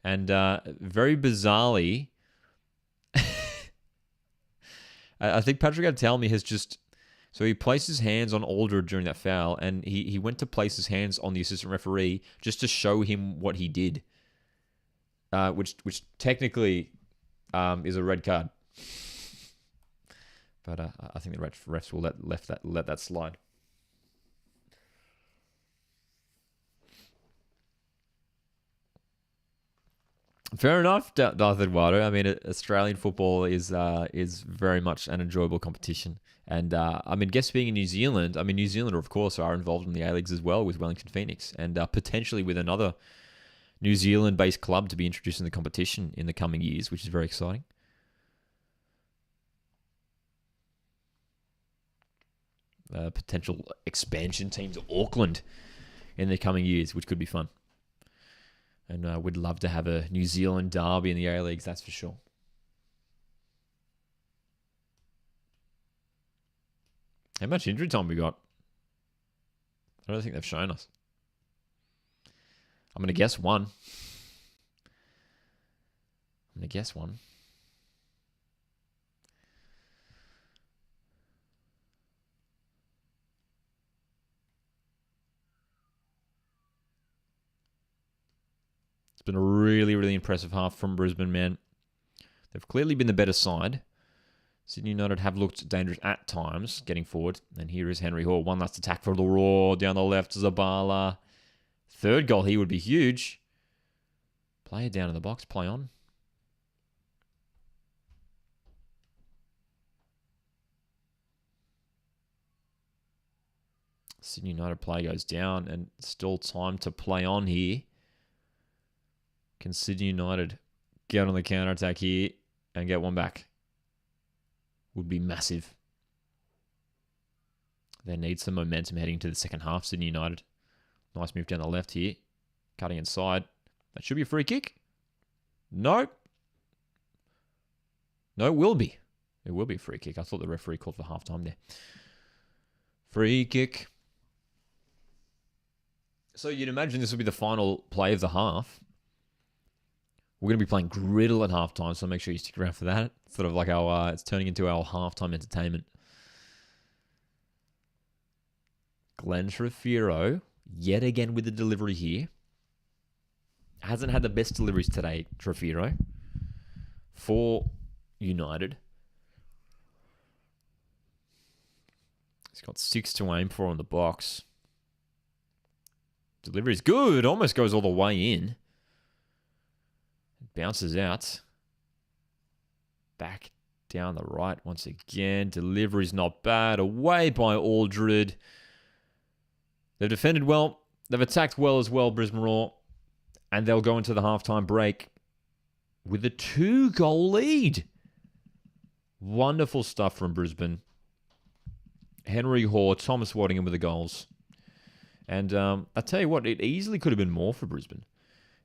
And very bizarrely, I think Patrick Talmy has just... So he placed his hands on Aldred during that foul, and he went to place his hands on the assistant referee just to show him what he did, which technically is a red card. But I think the refs will let that slide. Fair enough, Darth Eduardo. I mean, Australian football is very much an enjoyable competition. And I mean, guess being in New Zealand, I mean, New Zealand, of course, are involved in the A-Leagues as well with Wellington Phoenix and potentially with another New Zealand-based club to be introduced in the competition in the coming years, which is very exciting. Potential expansion teams, Auckland, in the coming years, which could be fun. And we'd love to have a New Zealand derby in the A-Leagues, that's for sure. How much injury time we got? I don't think they've shown us. I'm going to guess one. It's been a really, really impressive half from Brisbane, man. They've clearly been the better side. Sydney United have looked dangerous at times, getting forward. And here is Henry Hall. One last attack for the Raw. Down the left, Zabala. Third goal here would be huge. Player down in the box. Play on. Sydney United play goes down and still time to play on here. Can Sydney United get on the counter-attack here and get one back? Would be massive. They need some momentum heading to the second half, Sydney United. Nice move down the left here. Cutting inside. That should be a free kick. No. No, it will be. It will be a free kick. I thought the referee called for halftime there. Free kick. So you'd imagine this will be the final play of the half. We're going to be playing Griddle at halftime, so make sure you stick around for that. It's sort of like our, it's turning into our halftime entertainment. Glenn Trefiro, yet again with the delivery here. Hasn't had the best deliveries today, Trefiro. For United. He's got 6 to aim for on the box. Delivery's good. Almost goes all the way in. Bounces out. Back down the right once again. Delivery's not bad. Away by Aldred. They've defended well. They've attacked well as well, Brisbane Roar. And they'll go into the halftime break with a 2-goal lead. Wonderful stuff from Brisbane. Henry Hoare, Thomas Waddingham with the goals. And I tell you what, it easily could have been more for Brisbane.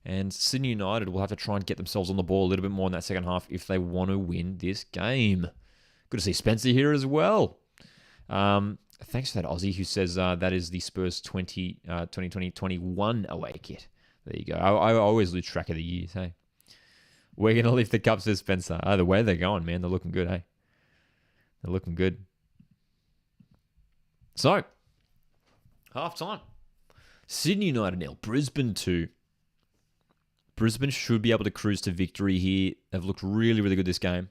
And Sydney United will have to try and get themselves on the ball a little bit more in that second half if they want to win this game. Good to see Spencer here as well. Thanks for that, Aussie, who says that is the Spurs 2020-21 away kit. There you go. I always lose track of the years, hey. We're going to lift the cup, says Spencer. Oh, the way they're going, man. They're looking good, hey. They're looking good. So, half-time. Sydney United 0, Brisbane 2. Brisbane should be able to cruise to victory here. They've looked really, really good this game.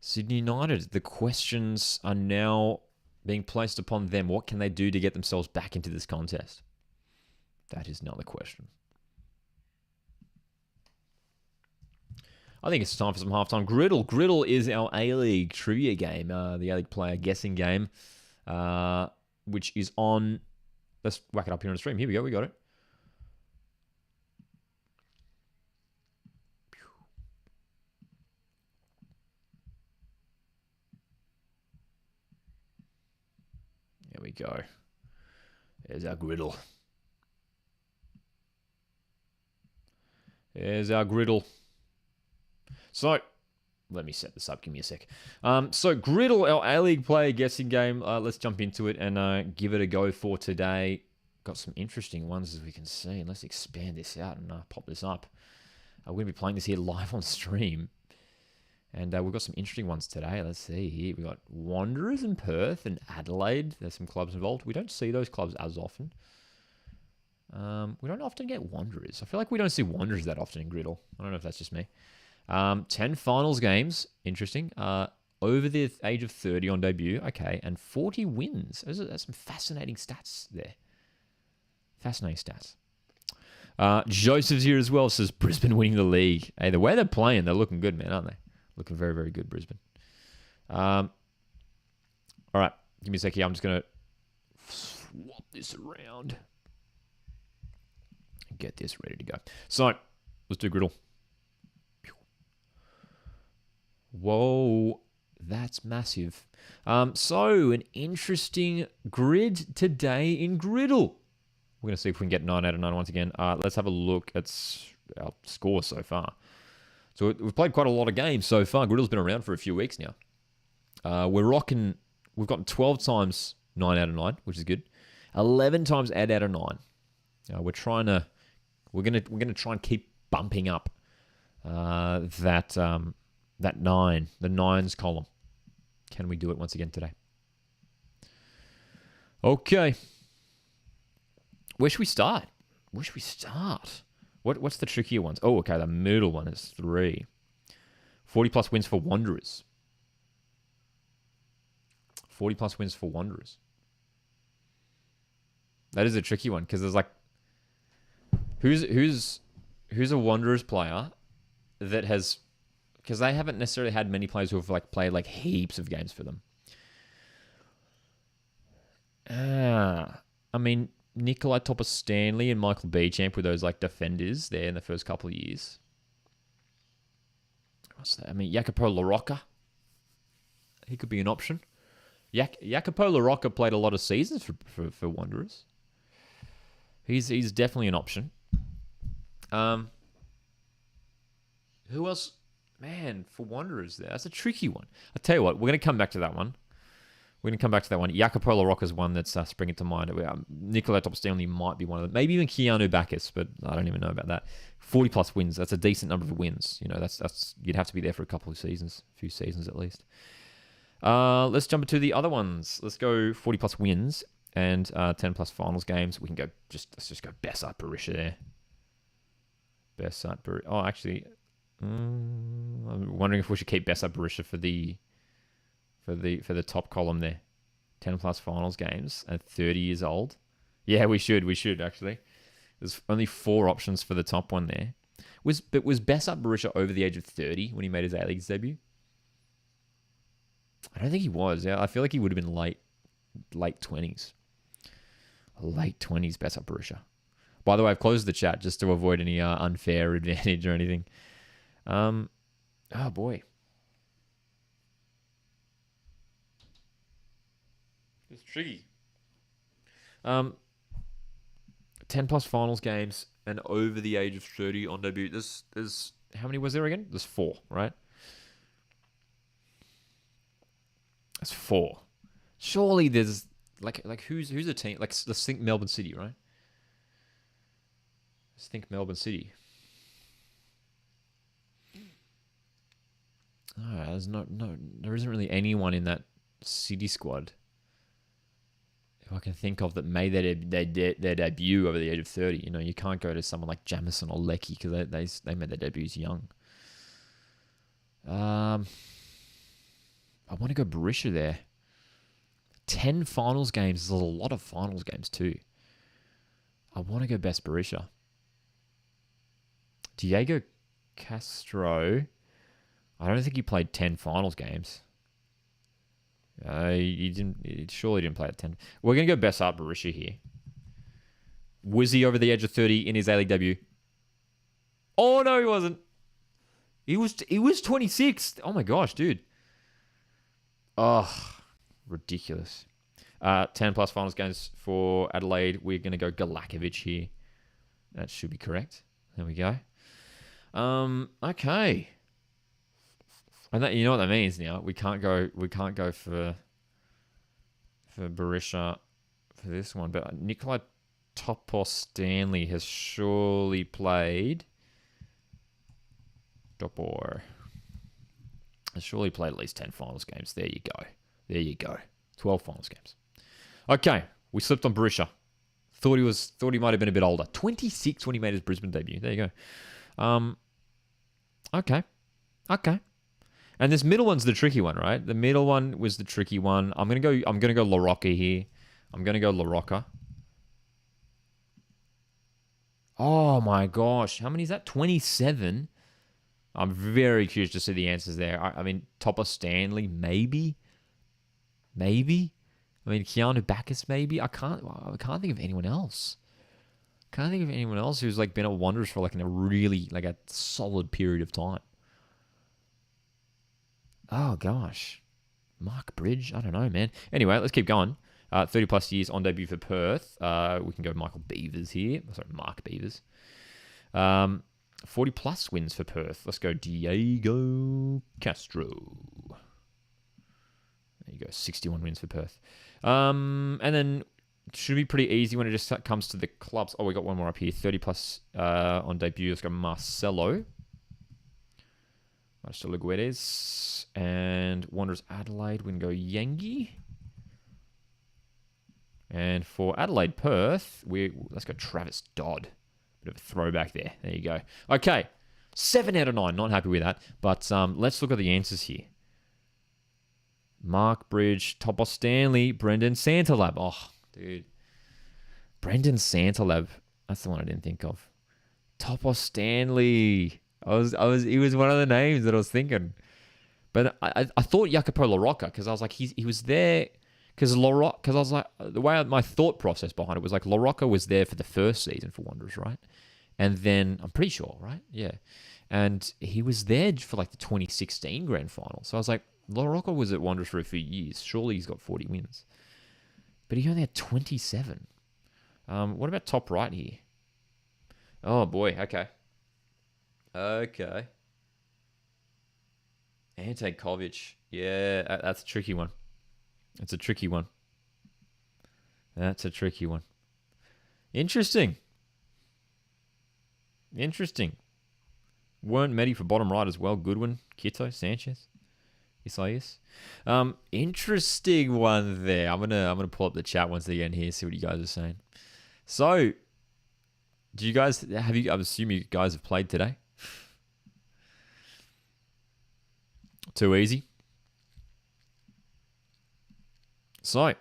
Sydney United, the questions are now being placed upon them. What can they do to get themselves back into this contest? That is another question. I think it's time for some halftime griddle. Griddle is our A-League trivia game, the A-League player guessing game, which is on... Let's whack it up here on the stream. Here we go. We got it. There we go. There's our griddle. There's our griddle. So, let me set this up. Give me a sec. So, griddle, our A-League player guessing game. Let's jump into it and give it a go for today. Got some interesting ones as we can see. Let's expand this out and pop this up. We're going to be playing this here live on stream. And we've got some interesting ones today. Let's see here. We've got Wanderers in Perth and Adelaide. There's some clubs involved. We don't see those clubs as often. We don't often get Wanderers. I feel like we don't see Wanderers that often in Griddle. I don't know if that's just me. 10 finals games. Interesting. Over the age of 30 on debut. Okay. And 40 wins. There's some fascinating stats there. Fascinating stats. Joseph's here as well. Says Brisbane winning the league. Hey, the way they're playing, they're looking good, man, aren't they? Looking very, very good, Brisbane. All right. Give me a sec here. I'm just going to swap this around. Get this ready to go. So, let's do griddle. Whoa. That's massive. So, an interesting grid today in griddle. We're going to see if we can get 9 out of 9 once again. Let's have a look at our score so far. So we've played quite a lot of games so far. Griddle's been around for a few weeks now. We've gotten 12 times 9 out of 9, which is good. 11 times 8 out of 9. We're gonna try and keep bumping up that 9, the 9s column. Can we do it once again today? Okay. Where should we start? What's the trickier ones? Oh, okay, the middle one is 3. 40 plus wins for Wanderers. 40 plus wins for Wanderers. That is a tricky one because there's like, who's a Wanderers player that has, because they haven't necessarily had many players who have like played like heaps of games for them. I mean, Nikolai Topper-Stanley and Michael Beauchamp were those like defenders there in the first couple of years. What's that? I mean, Jacopo LaRocca. He could be an option. Jacopo LaRocca played a lot of seasons for Wanderers. He's definitely an option. Who else? Man, for Wanderers there. That's a tricky one. I'll tell you what, we're going to come back to that one. Jacopo LaRocca's one that's springing to mind. Nikolai Topper-Stanley might be one of them. Maybe even Keanu Bacchus, but I don't even know about that. 40 plus wins. That's a decent number of wins. You know, that's you'd have to be there for a couple of seasons, a few seasons at least. Let's jump into the other ones. Let's go 40 plus wins and 10 plus finals games. We can go let's just go Besart Berisha there. Besart Berisha. Oh, actually, I'm wondering if we should keep Besart Berisha for the top column there. 10 plus finals games and 30 years old. Yeah, we should actually. There's only 4 options for the top one there. Was Besart Berisha over the age of 30 when he made his A-Leagues debut? I don't think he was. Yeah, I feel like he would have been late 20s. Late 20s Besart Berisha. By the way, I've closed the chat just to avoid any unfair advantage or anything. Oh boy. It's tricky. 10 plus finals games and over the age of 30 on debut. There's how many was there again? There's 4, right? That's 4. Surely there's like who's a team? Like let's think Melbourne City, right? Let's think Melbourne City. There isn't really anyone in that City squad who I can think of that made their debut over the age of 30. You know, you can't go to someone like Jamison or Lecky because they made their debuts young. I want to go Berisha there. 10 finals games is a lot of finals games too. I want to go best Berisha. Diego Castro. I don't think he played 10 finals games. He surely didn't play at 10. We're going to go Besart Berisha here. Was he over the age of 30 in his A-League debut? Oh, no, he wasn't. He was 26. Oh, my gosh, dude. Oh, ridiculous. 10 plus finals games for Adelaide. We're going to go Galakovic here. That should be correct. There we go. Okay. And that, you know what that means now. We can't go for Berisha for this one. But Nikolai Topor-Stanley has surely played. Topor has surely played at least 10 finals games. There you go. 12 finals games. Okay, we slipped on Berisha. Thought he might have been a bit older. 26 when he made his Brisbane debut. There you go. Okay. And this middle one's the tricky one, right? The middle one was the tricky one. I'm gonna go LaRocca here. I'm gonna go LaRocca. Oh my gosh. How many is that? 27? I'm very curious to see the answers there. I mean, Topper Stanley, maybe? Maybe? I mean, Keanu Backus, maybe? I can't think of anyone else. Can't think of anyone else who's like been at Wanderers for like in a really like a solid period of time. Oh gosh. Mark Bridge? I don't know, man. Anyway, let's keep going. 30 plus years on debut for Perth. We can go Michael Beavers here. Sorry, Mark Beavers. 40 plus wins for Perth. Let's go Diego Castro. There you go, 61 wins for Perth. And then should be pretty easy when it just comes to the clubs. Oh, we got one more up here. 30 plus on debut. Let's go Marcelo. Marcelo Guedes. And Wanderers Adelaide, we can go Yangi. And for Adelaide Perth, let's go Travis Dodd. Bit of a throwback there. There you go. Okay, 7 out of 9. Not happy with that. But let's look at the answers here. Mark Bridge, Topos Stanley, Brendan Santalab. Oh, dude. Brendan Santalab. That's the one I didn't think of. Topos Stanley. He was one of the names that I was thinking. But I thought Jacopo LaRocca because I was like, he was there because I was like, the way my thought process behind it was like LaRocca was there for the first season for Wanderers, right? And then I'm pretty sure, right? Yeah. And he was there for like the 2016 grand final. So I was like, LaRocca was at Wanderers for a few years. Surely he's got 40 wins. But he only had 27. What about top right here? Oh, boy. Okay. Ante Kovic. Yeah, that's a tricky one. It's a tricky one. That's a tricky one. Interesting. Weren't Medi for bottom right as well. Goodwin, Kito, Sanchez, Isaias. Interesting one there. I'm gonna pull up the chat once again here, see what you guys are saying. So, I assume you guys have played today? Too easy. So,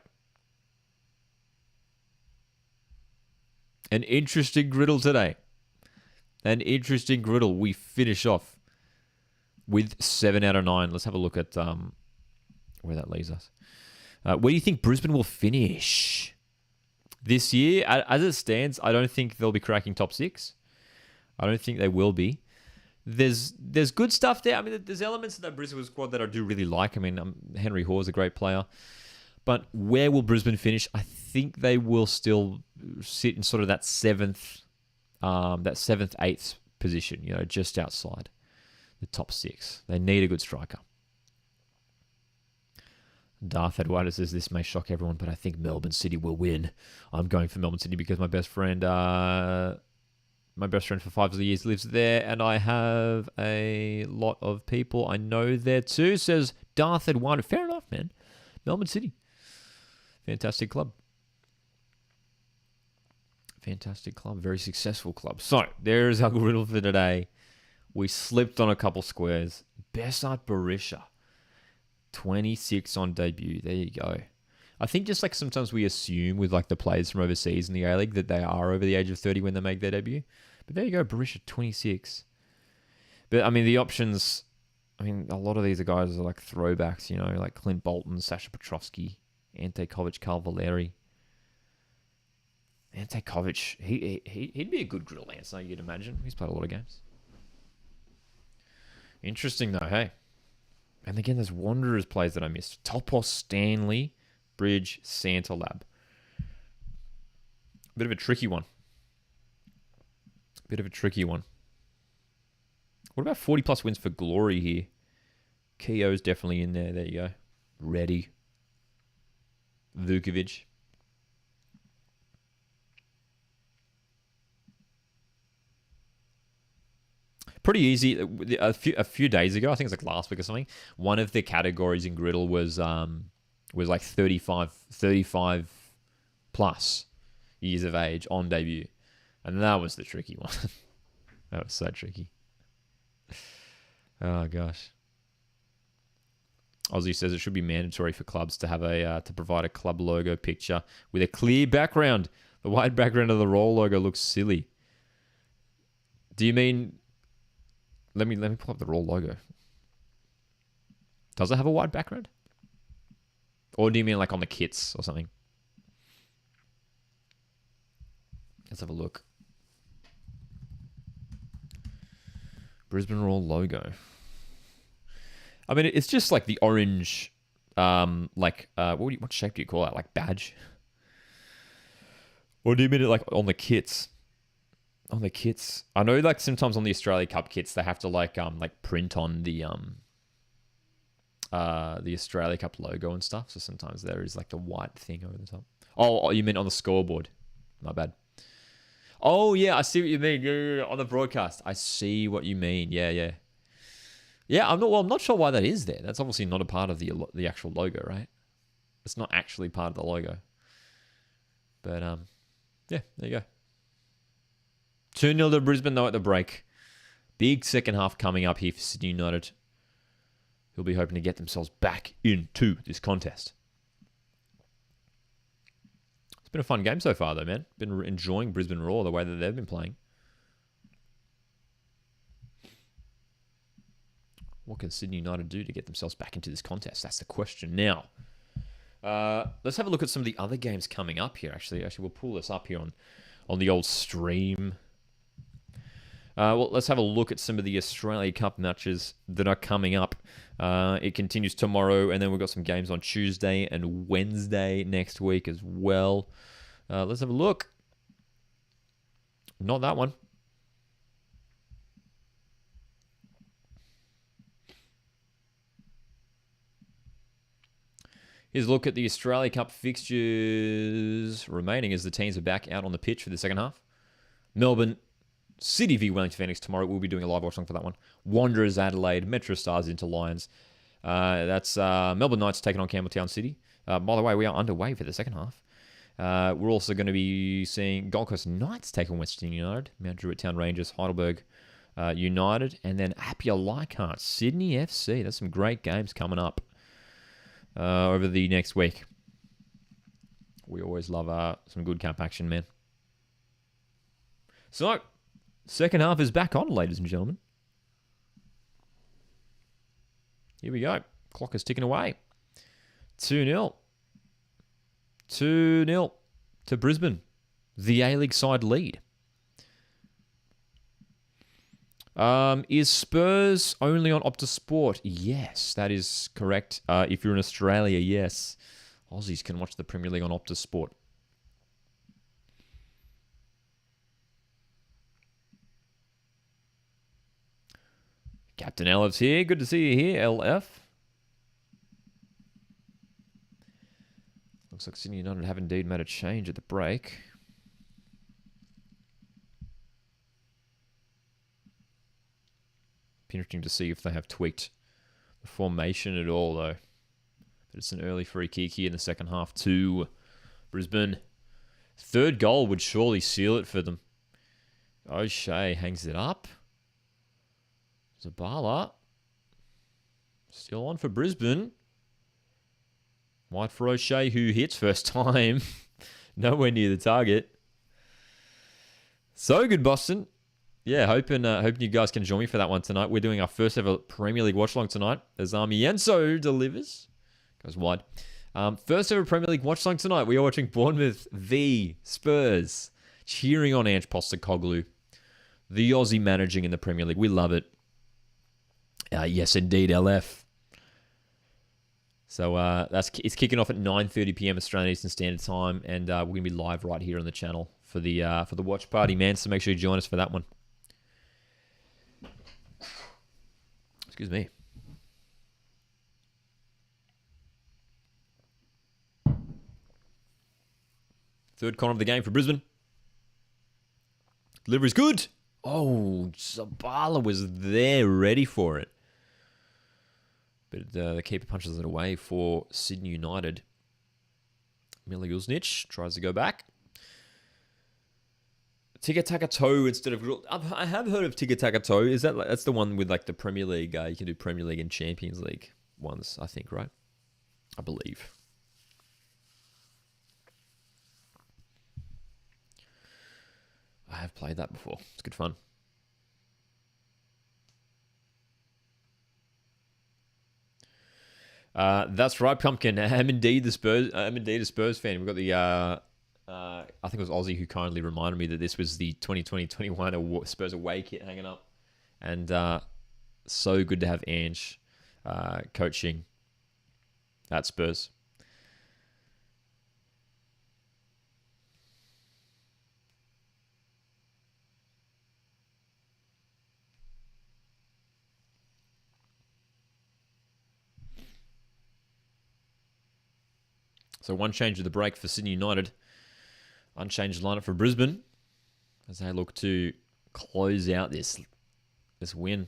an interesting griddle today. We finish off with 7 out of 9. Let's have a look at where that leaves us. Where do you think Brisbane will finish this year? As it stands, I don't think they'll be cracking top 6. I don't think they will be. There's good stuff there. I mean, there's elements of that Brisbane squad that I do really like. I mean, Henry Hawes a great player. But where will Brisbane finish? I think they will still sit in sort of that 7th, 8th position, just outside the top 6. They need a good striker. Darth Edward says this may shock everyone, but I think Melbourne City will win. I'm going for Melbourne City because my best friend for 5 years lives there, and I have a lot of people I know there too, says Darth Edward. Fair enough, man. Melbourne City. Fantastic club. Very successful club. So, there's our riddle for today. We slipped on a couple squares. Besart Berisha. 26 on debut. There you go. I think just like sometimes we assume with like the players from overseas in the A-League that they are over the age of 30 when they make their debut. But there you go, Berisha, 26. But I mean, the options, a lot of these are guys are like throwbacks, like Clint Bolton, Sasha Petrovsky, Ante Kovic, Carl Valeri. Ante Kovic, he'd be a good griddle answer, you'd imagine. He's played a lot of games. Interesting though, hey. And again, there's Wanderers plays that I missed. Topos Stanley, Bridge, Santalab. Bit of a tricky one. What about 40 plus wins for Glory here? Keogh's definitely in there. There you go. Reddy. Vukovic. Pretty easy. A few days ago, I think it was like last week or something, one of the categories in Griddle was like 35 plus years of age on debut. And that was the tricky one. That was so tricky. Oh gosh. Aussie says it should be mandatory for clubs to have to provide a club logo picture with a clear background. The white background of the Roll logo looks silly. Do you mean? Let me pull up the Raw logo. Does it have a white background? Or do you mean like on the kits or something? Let's have a look. Brisbane Raw logo. I mean, it's just like the orange, what shape do you call that? Like badge? Or do you mean it like on the kits? On the kits, I know like sometimes on the Australia Cup kits they have to like print on the Australia Cup logo and stuff. So sometimes there is like the white thing over the top. Oh, you meant on the scoreboard? My bad. Oh yeah, I see what you mean. Yeah, on the broadcast, I see what you mean. Yeah. I'm not sure why that is there. That's obviously not a part of the actual logo, right? It's not actually part of the logo. But yeah, there you go. 2-0 to Brisbane, though, at the break. Big second half coming up here for Sydney United, who'll be hoping to get themselves back into this contest. It's been a fun game so far, though, man. Been enjoying Brisbane Raw the way that they've been playing. What can Sydney United do to get themselves back into this contest? That's the question. Now, let's have a look at some of the other games coming up here. Actually, we'll pull this up here on the old stream. Well, let's have a look at some of the Australia Cup matches that are coming up. It continues tomorrow, and then we've got some games on Tuesday and Wednesday next week as well. Let's have a look. Not that one. Here's a look at the Australia Cup fixtures remaining as the teams are back out on the pitch for the second half. Melbourne City v Wellington Phoenix tomorrow. We'll be doing a live watch along for that one. Wanderers Adelaide, Metro Stars into Lions. That's Melbourne Knights taking on Campbelltown City. By the way, we are underway for the second half. We're also going to be seeing Gold Coast Knights take on Western United, Mount Druitt Town Rangers, Heidelberg United, and then Apia Leichhardt, Sydney FC. There's some great games coming up over the next week. We always love some good camp action, man. So, second half is back on, ladies and gentlemen. Here we go. Clock is ticking away. 2-0. 2-0 to Brisbane. The A-League side lead. Is Spurs only on Optus Sport? Yes, that is correct. If you're in Australia, yes. Aussies can watch the Premier League on Optus Sport. Captain LF's here. Good to see you here, LF. Looks like Sydney United have indeed made a change at the break. Be interesting to see if they have tweaked the formation at all, though. But it's an early free kick here in the second half to Brisbane. Third goal would surely seal it for them. O'Shea hangs it up. Zabala. Still on for Brisbane. White for O'Shea, who hits first time. Nowhere near the target. So good, Boston. Yeah, hoping you guys can join me for that one tonight. We're doing our first ever Premier League watch-along tonight as Armienzo delivers. Goes wide. First ever Premier League watch-along tonight. We are watching Bournemouth v Spurs. Cheering on Ange Postecoglou. The Aussie managing in the Premier League. We love it. Yes, indeed, LF. So it's kicking off at 9:30 p.m. Australian Eastern Standard Time, and we're gonna be live right here on the channel for the watch party, man. So make sure you join us for that one. Excuse me. Third corner of the game for Brisbane. Delivery's good. Oh, Zabala was there, ready for it. But the keeper punches it away for Sydney United. Mila Gulsnich tries to go back. Tic-tac-toe instead of... I have heard of tic-tac-toe. Is that's the one with like the Premier League? You can do Premier League and Champions League ones, I think, right? I believe. I have played that before. It's good fun. That's right, Pumpkin. I'm indeed the Spurs. I'm indeed a Spurs fan. We've got the. I think it was Aussie who kindly reminded me that this was the 2020-21 Spurs away kit hanging up, and so good to have Ange coaching at Spurs. So one change of the break for Sydney United. Unchanged lineup for Brisbane as they look to close out this win.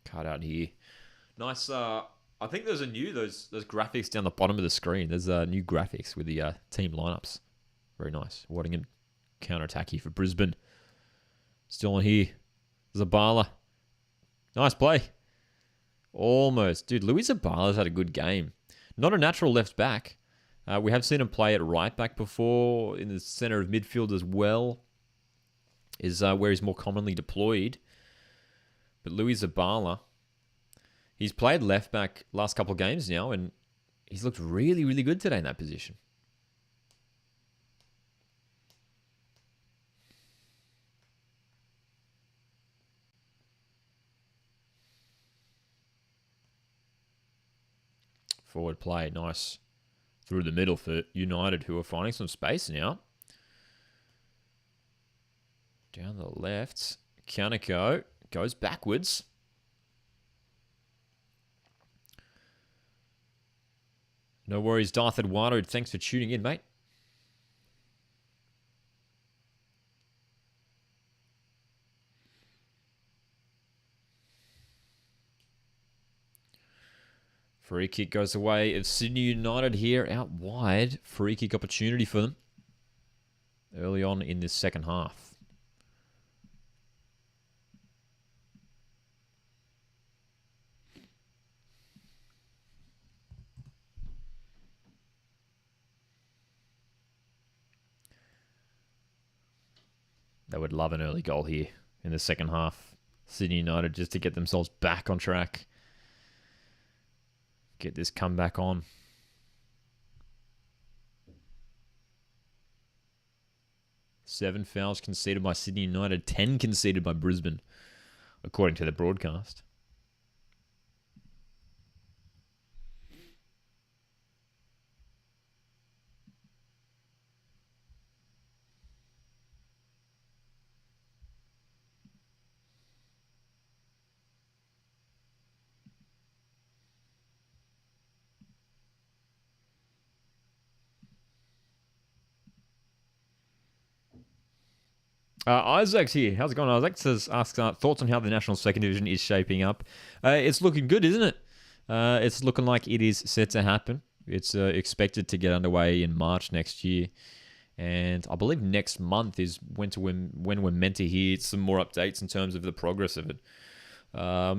Cut out here. Nice. I think there's those graphics down the bottom of the screen. There's new graphics with the team lineups. Very nice. Waddingham counter-attack here for Brisbane. Still on here. Zabala. Nice play. Almost. Dude, Louis Zabala's had a good game. Not a natural left back. We have seen him play at right back before, in the centre of midfield as well, is where he's more commonly deployed. But Louis Zabala, he's played left back last couple of games now, and he's looked really, really good today in that position. Forward play, nice. Through the middle for United, who are finding some space now. Down the left, Kaneko goes backwards. No worries, Darth Eduardo. Thanks for tuning in, mate. Free kick goes away of Sydney United here out wide. Free kick opportunity for them early on in this second half. They would love an early goal here in the second half. Sydney United just to get themselves back on track. Get this comeback on. Seven fouls conceded by Sydney United, 10 conceded by Brisbane, according to the broadcast. Isaac's here. How's it going, Isaac? Asks thoughts on how the National Second Division is shaping up. It's looking good, isn't it? It's looking like it is set to happen. It's expected to get underway in March next year. And I believe next month is when we're meant to hear some more updates in terms of the progress of it.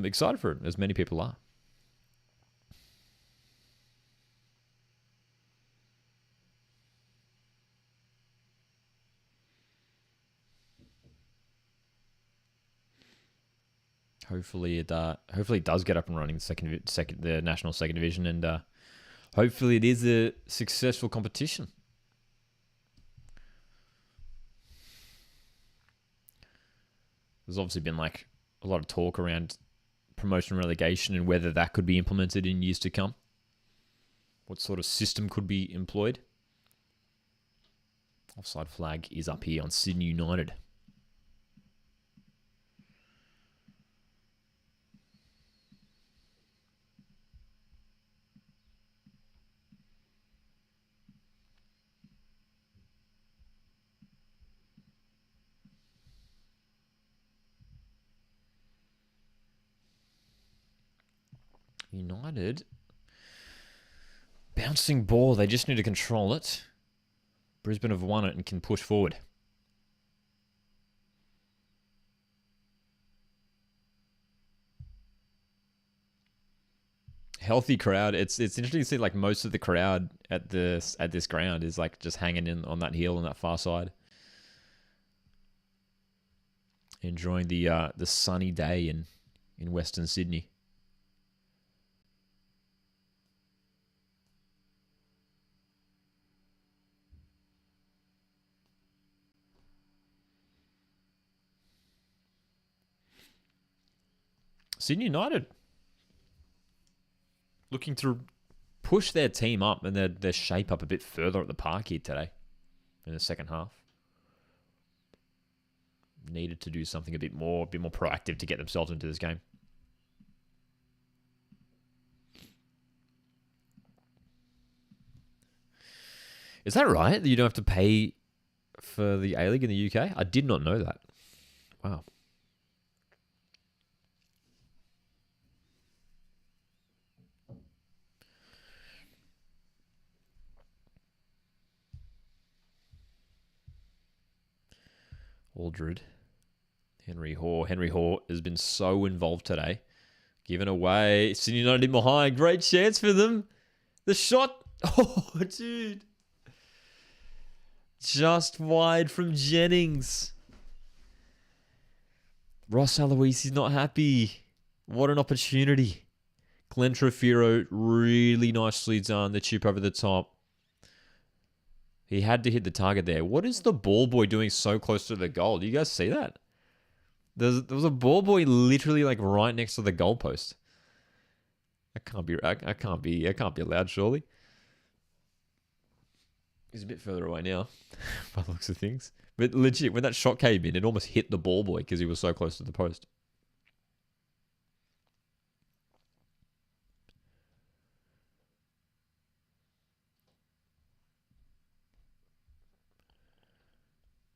Excited for it, as many people are. Hopefully it does get up and running the National Second Division, and hopefully it is a successful competition. There's obviously been like a lot of talk around promotion and relegation and whether that could be implemented in years to come. What sort of system could be employed? Offside flag is up here on Sydney United. United. Bouncing ball. They just need to control it. Brisbane have won it and can push forward. Healthy crowd. It's interesting to see like most of the crowd at this ground is like just hanging in on that hill on that far side. enjoying the sunny day in Western Sydney. Sydney United looking to push their team up and their shape up a bit further at the park here today in the second half. Needed to do something a bit more proactive to get themselves into this game. Is that right? That you don't have to pay for the A-League in the UK? I did not know that. Wow. Aldred. Henry Hoare. Henry Hoare has been so involved today. Given away. Sydney United in behind. Great chance for them. The shot. Oh, dude. Just wide from Jennings. Ross Aloisi's not happy. What an opportunity. Glenn Trofiro, really nicely done. The chip over the top. He had to hit the target there. What is the ball boy doing so close to the goal? Do you guys see that? There was a ball boy literally like right next to the goalpost. That can't be allowed, surely. He's a bit further away now, by the looks of things. But legit, when that shot came in, it almost hit the ball boy because he was so close to the post.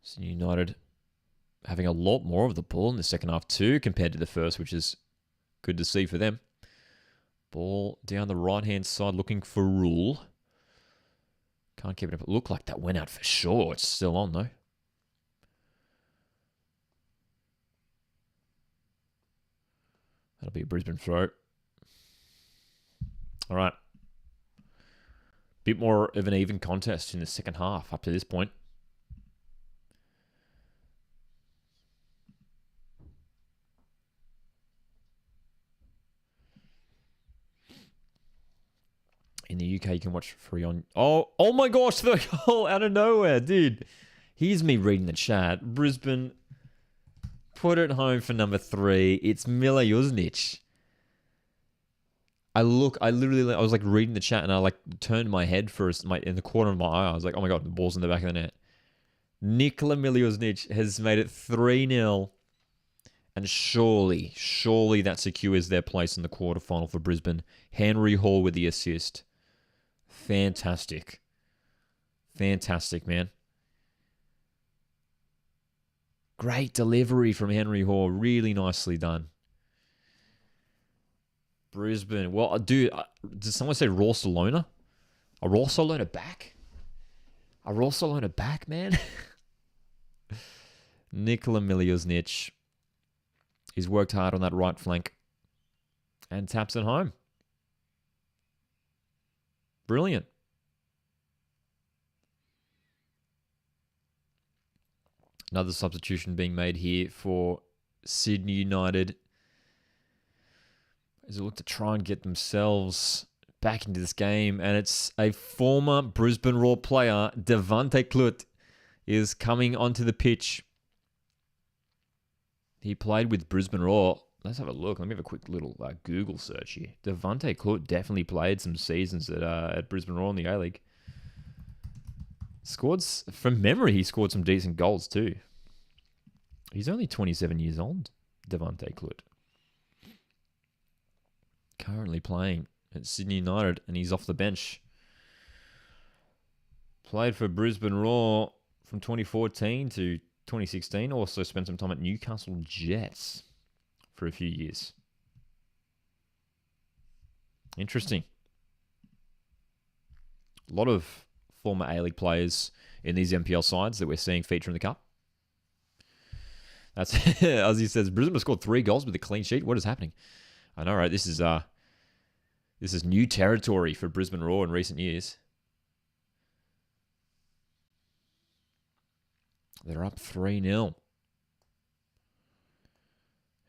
Sydney United having a lot more of the ball in the second half too compared to the first, which is good to see for them. Ball down the right-hand side looking for Rule. Can't keep it up. It looked like that went out for sure. It's still on though. That'll be a Brisbane throw. All right. Bit more of an even contest in the second half up to this point. In the UK, you can watch free on... Oh my gosh, the goal out of nowhere, dude. Here's me reading the chat. Brisbane put it home for number 3. It's Mila Jusnic. I was like reading the chat and I like turned my head in the corner of my eye. I was like, oh my God, the ball's in the back of the net. Nikola Miljuznic has made it 3-0. And surely that secures their place in the quarterfinal for Brisbane. Henry Hall with the assist. Fantastic. Fantastic, man. Great delivery from Henry Hall. Really nicely done. Brisbane. Well, dude, did someone say Raw Salona? A Raw Salona back? A Raw Salona back, man? Nikola Miljuznic. He's worked hard on that right flank. And taps it home. Brilliant. Another substitution being made here for Sydney United as they look to try and get themselves back into this game. And it's a former Brisbane Roar player, Devante Clout, is coming onto the pitch. He played with Brisbane Roar. Let's have a look. Let me have a quick little Google search here. Devante Clout definitely played some seasons at Brisbane Roar in the A-League. From memory, he scored some decent goals too. He's only 27 years old, Devante Clout. Currently playing at Sydney United, and he's off the bench. Played for Brisbane Roar from 2014 to 2016. Also spent some time at Newcastle Jets for a few years. Interesting. A lot of former A-League players in these NPL sides that we're seeing feature in the Cup. That's as he says, Brisbane has scored 3 goals with a clean sheet. What is happening? I know, right? This is new territory for Brisbane Roar in recent years. They're up 3-0.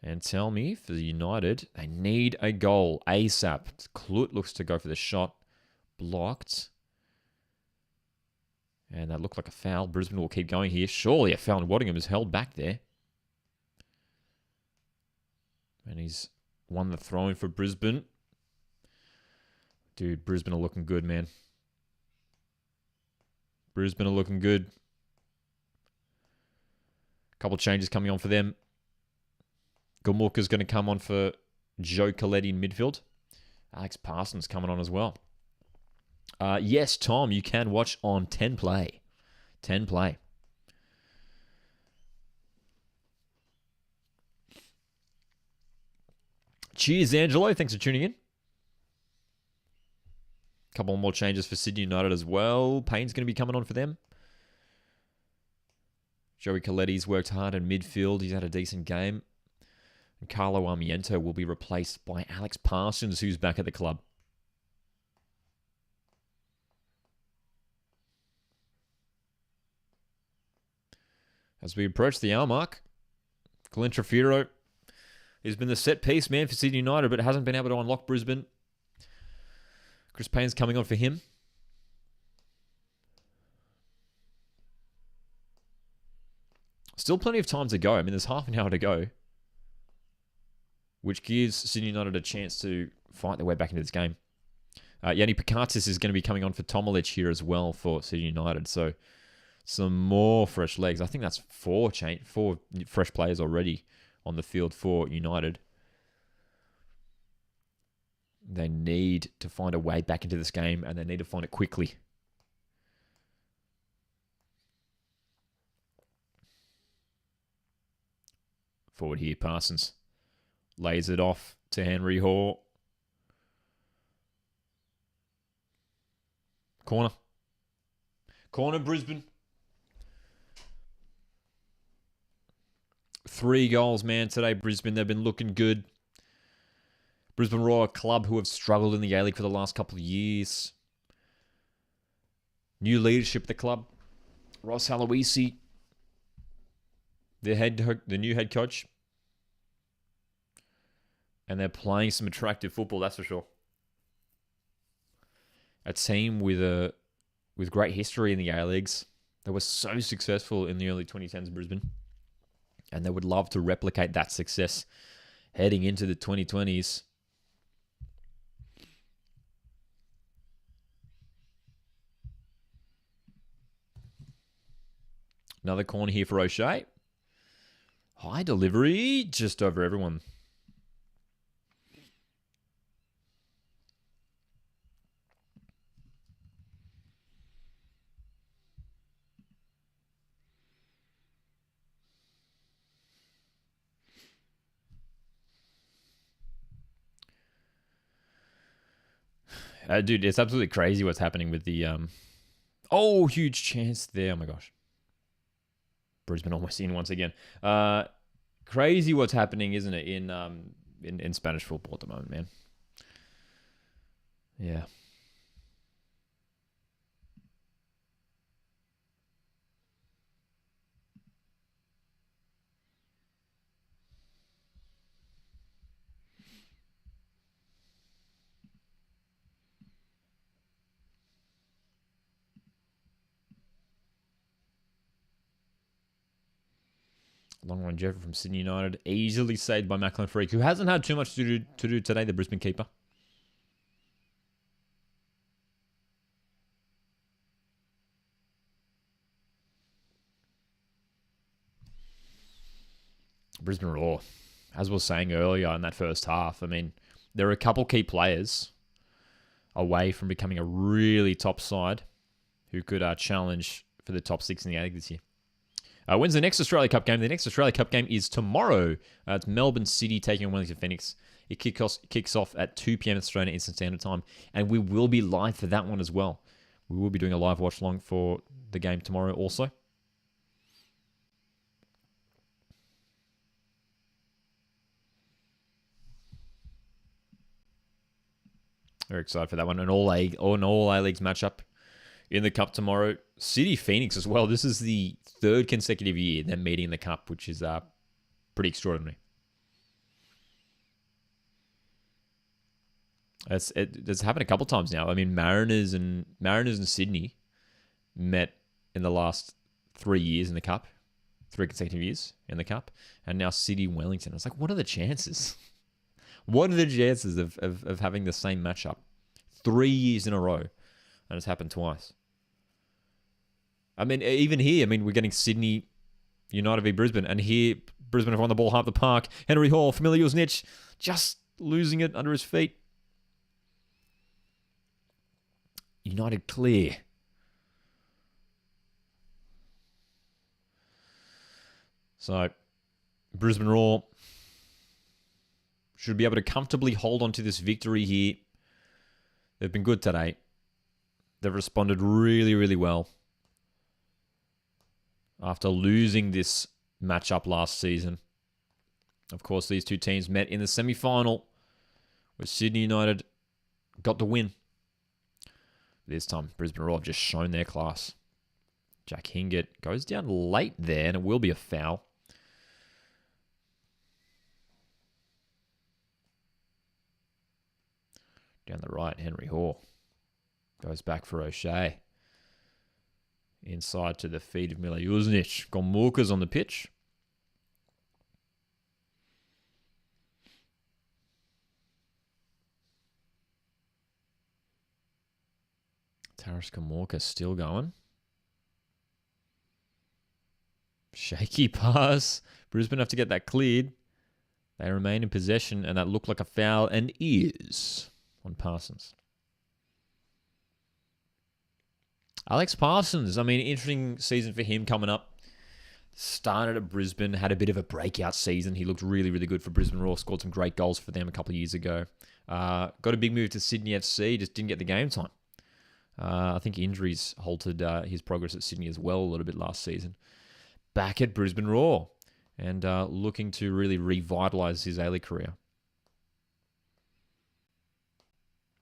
And tell me, for the United, they need a goal ASAP. Klut looks to go for the shot. Blocked. And that looked like a foul. Brisbane will keep going here. Surely a foul, and Waddingham is held back there. And he's won the throw-in for Brisbane. Dude, Brisbane are looking good, man. Brisbane are looking good. A couple of changes coming on for them. Gomulka's going to come on for Joe Coletti in midfield. Alex Parsons coming on as well. Yes, Tom, you can watch on 10 Play. 10 Play. Cheers, Angelo. Thanks for tuning in. A couple more changes for Sydney United as well. Payne's going to be coming on for them. Joey Coletti's worked hard in midfield. He's had a decent game. And Carlo Armiento will be replaced by Alex Parsons, who's back at the club. As we approach the hour mark, Glenn Trafiro has been the set piece man for Sydney United, but hasn't been able to unlock Brisbane. Chris Payne's coming on for him. Still plenty of time to go. I mean, there's half an hour to go, which gives Sydney United a chance to fight their way back into this game. Yanni Pakatis is going to be coming on for Tomalic here as well for Sydney United. So some more fresh legs. I think that's four fresh players already on the field for United. They need to find a way back into this game, and they need to find it quickly. Forward here, Parsons. Lays it off to Henry Hall. Corner. Corner, Brisbane. 3 goals, man, today, Brisbane. They've been looking good. Brisbane Roar, a club who have struggled in the A-League for the last couple of years. New leadership at the club. Ross Aloisi, the new head coach. And they're playing some attractive football, that's for sure. A team with great history in the A-Leagues. They were so successful in the early 2010s, Brisbane. And they would love to replicate that success heading into the 2020s. Another corner here for O'Shea. High delivery, just over everyone. Dude, it's absolutely crazy what's happening with the... Oh, huge chance there. Oh, my gosh. Brisbane almost in once again. Crazy what's happening, isn't it, in Spanish football at the moment, man? Yeah. Long run Jeffrey from Sydney United. Easily saved by Macklin Freak, who hasn't had too much to do today, the Brisbane keeper. Brisbane Roar. As I was saying earlier in that first half, I mean, there are a couple key players away from becoming a really top side who could challenge for the top 6 in the A-League this year. When's the next Australia Cup game? The next Australia Cup game is tomorrow. It's Melbourne City taking on Wellington Phoenix. It kicks off at 2 p.m. Australian Eastern Standard Time, and we will be live for that one as well. We will be doing a live watch along for the game tomorrow also. Very excited for that one. An all A-Leagues matchup in the Cup tomorrow. City Phoenix as well. This is the 3rd consecutive year they're meeting in the Cup, which is pretty extraordinary. It's happened a couple times now. I mean, Mariners and Sydney met in the last 3 years in the Cup, 3 consecutive years in the Cup, and now City Wellington. It's like, what are the chances? What are the chances of having the same matchup 3 years in a row? And it's happened twice. I mean, even here, we're getting Sydney United v Brisbane, and here Brisbane have won the ball half the park. Henry Hall, familiar niche, just losing it under his feet. United clear. So, Brisbane Roar should be able to comfortably hold on to this victory here. They've been good today. They've responded really, really well after losing this matchup last season. Of course, these two teams met in the semi-final where Sydney United got the win. This time, Brisbane Roar have just shown their class. Jack Hingett goes down late there, and it will be a foul. Down the right, Henry Hall goes back for O'Shea. Inside to the feet of Mila Jusnic. Gomulka's on the pitch. Taras Gomulka still going. Shaky pass. Brisbane have to get that cleared. They remain in possession, and that looked like a foul, and is on Parsons. Alex Parsons, interesting season for him coming up. Started at Brisbane, had a bit of a breakout season. He looked really, really good for Brisbane Roar. Scored some great goals for them a couple of years ago. Got a big move to Sydney FC, just didn't get the game time. I think injuries halted his progress at Sydney as well a little bit last season. Back at Brisbane Roar and looking to really revitalise his A-League career.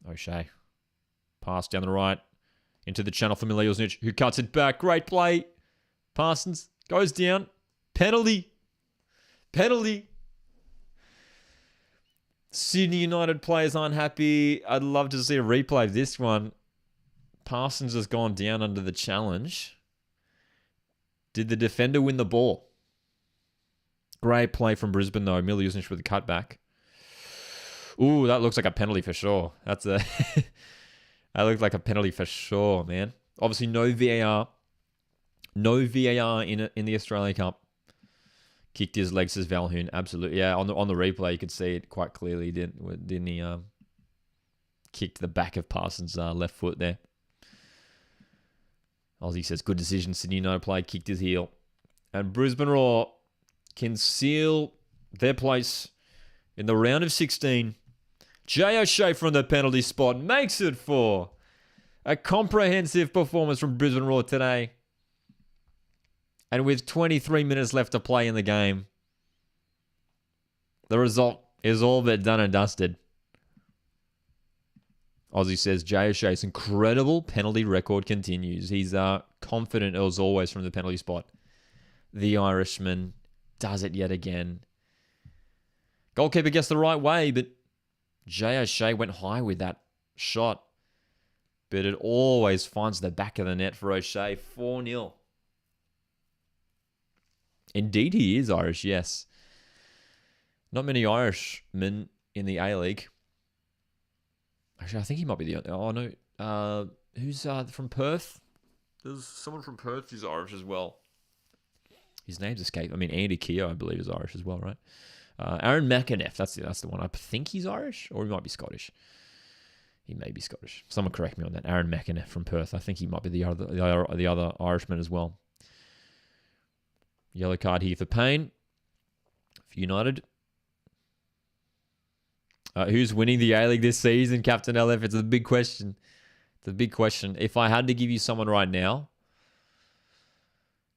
O'Shea. Pass down the right. Into the channel for Milosnic, who cuts it back. Great play. Parsons goes down. Penalty. Sydney United players aren't happy. I'd love to see a replay of this one. Parsons has gone down under the challenge. Did the defender win the ball? Great play from Brisbane, though. Milosnic with a cutback. Ooh, that looks like a penalty for sure. That looked like a penalty for sure, man. Obviously, no VAR. No VAR in the Australian Cup. Kicked his leg, says Valhoon. Absolutely. Yeah, on the replay, you could see it quite clearly. Didn't he kicked the back of Parsons' left foot there. Aussie says, good decision. Sydney United player kicked his heel. And Brisbane Roar can seal their place in the round of 16. Jay O'Shea from the penalty spot makes it for a comprehensive performance from Brisbane Roar today. And with 23 minutes left to play in the game, the result is all but done and dusted. Aussie says, Jay O'Shea's incredible penalty record continues. He's confident as always from the penalty spot. The Irishman does it yet again. Goalkeeper gets the right way, but Jay O'Shea went high with that shot. But it always finds the back of the net for O'Shea. 4-0. Indeed, he is Irish, yes. Not many Irishmen in the A-League. Actually, I think he might be the... Oh, no. Who's from Perth? There's someone from Perth who's Irish as well. His name's escaped. Andy Keogh, I believe, is Irish as well, right? Aaron McAneff, that's the one. I think he's Irish, or he might be Scottish. He may be Scottish. Someone correct me on that. Aaron McAneff from Perth. I think he might be the other Irishman as well. Yellow card here for Payne. For United. Who's winning the A-League this season, Captain LF? It's a big question. If I had to give you someone right now,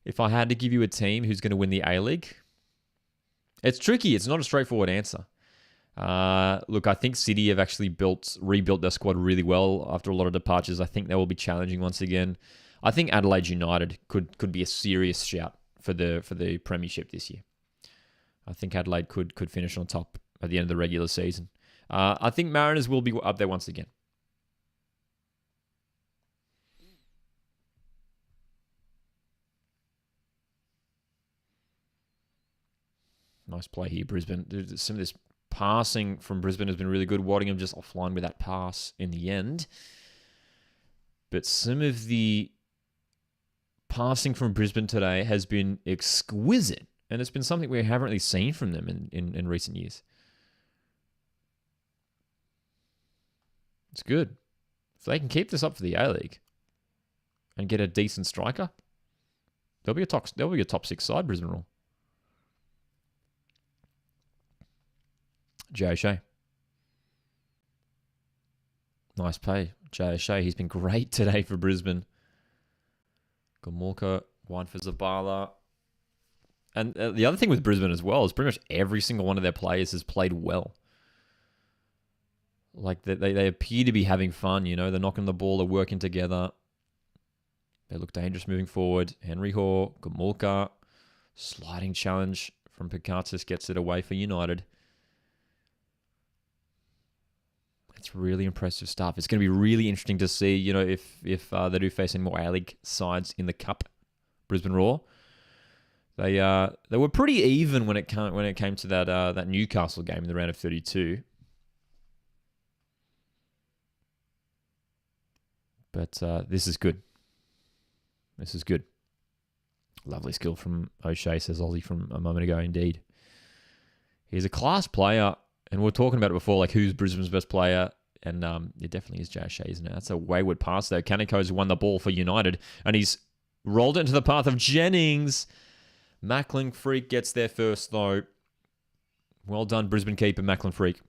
if I had to give you a team who's going to win the A-League, it's tricky. It's not a straightforward answer. Look, I think City have actually rebuilt their squad really well after a lot of departures. I think they will be challenging once again. I think Adelaide United could be a serious shout for the premiership this year. I think Adelaide could finish on top at the end of the regular season. I think Mariners will be up there once again. Nice play here, Brisbane. Some of this passing from Brisbane has been really good. Waddingham just offline with that pass in the end. But some of the passing from Brisbane today has been exquisite. And it's been something we haven't really seen from them in recent years. It's good. If they can keep this up for the A-League and get a decent striker, they'll be a top 6 side, Brisbane Roar. Jay O'Shea. Nice play. Jay O'Shea, he's been great today for Brisbane. Gomorka, one for Zabala. And the other thing with Brisbane as well is pretty much every single one of their players has played well. Like, they appear to be having fun, you know. They're knocking the ball, they're working together. They look dangerous moving forward. Henry Hoare, Gomorka. Sliding challenge from Pikatis gets it away for United. It's really impressive stuff. It's going to be really interesting to see, you know, if they do face any more A-League sides in the Cup, Brisbane Roar. They were pretty even when it came to that Newcastle game in the round of 32. But this is good. This is good. Lovely skill from O'Shea, says Aussie from a moment ago, indeed. He's a class player. And we were talking about it before, like who's Brisbane's best player, and it definitely is Jay O'Shea, isn't it? That's a wayward pass, though. Kaneko's won the ball for United, and he's rolled it into the path of Jennings. Macklin Freak gets there first, though. Well done, Brisbane keeper, Macklin Freak.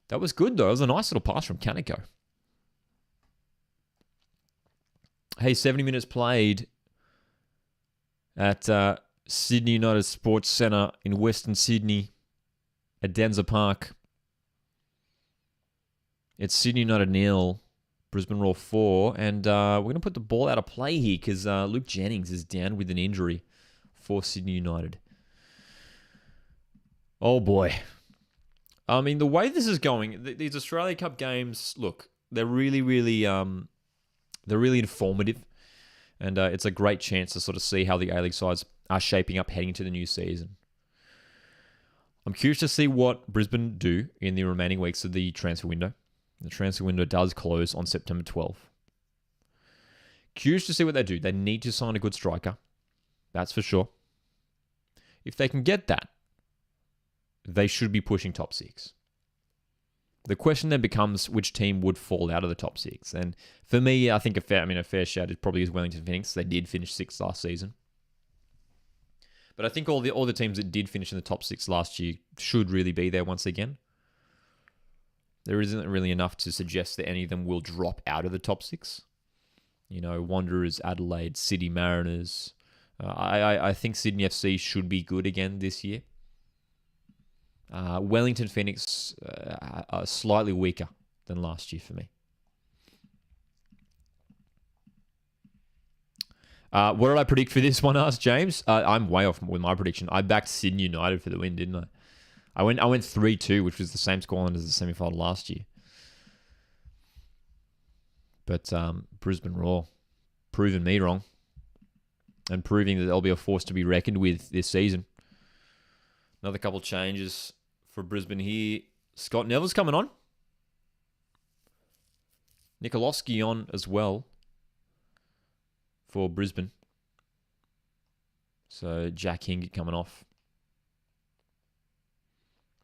That was good, though. It was a nice little pass from Kaneko. Hey, 70 minutes played at Sydney United Sports Centre in Western Sydney. At Denzer Park. It's Sydney United 0, Brisbane Roar 4, and we're going to put the ball out of play here because Luke Jennings is down with an injury for Sydney United. Oh boy. I mean, the way this is going, these Australia Cup games, look, they're really, really, they're really informative, and it's a great chance to sort of see how the A-League sides are shaping up heading into the new season. I'm curious to see what Brisbane do in the remaining weeks of the transfer window. The transfer window does close on September 12th. Curious to see what they do. They need to sign a good striker. That's for sure. If they can get that, they should be pushing top 6. The question then becomes which team would fall out of the top 6. And for me, I think a fair shout is probably Wellington Phoenix. They did finish 6th last season. But I think all the teams that did finish in the top 6 last year should really be there once again. There isn't really enough to suggest that any of them will drop out of the top 6. You know, Wanderers, Adelaide, City Mariners. I think Sydney FC should be good again this year. Wellington Phoenix are slightly weaker than last year for me. What did I predict for this one, asked James? I'm way off with my prediction. I backed Sydney United for the win, didn't I? I went 3-2, which was the same scoreline as the semi-final last year. But Brisbane Roar proving me wrong and proving that they'll be a force to be reckoned with this season. Another couple changes for Brisbane here. Scott Neville's coming on. Nikolowski on as well for Brisbane. So Jack Hingett coming off.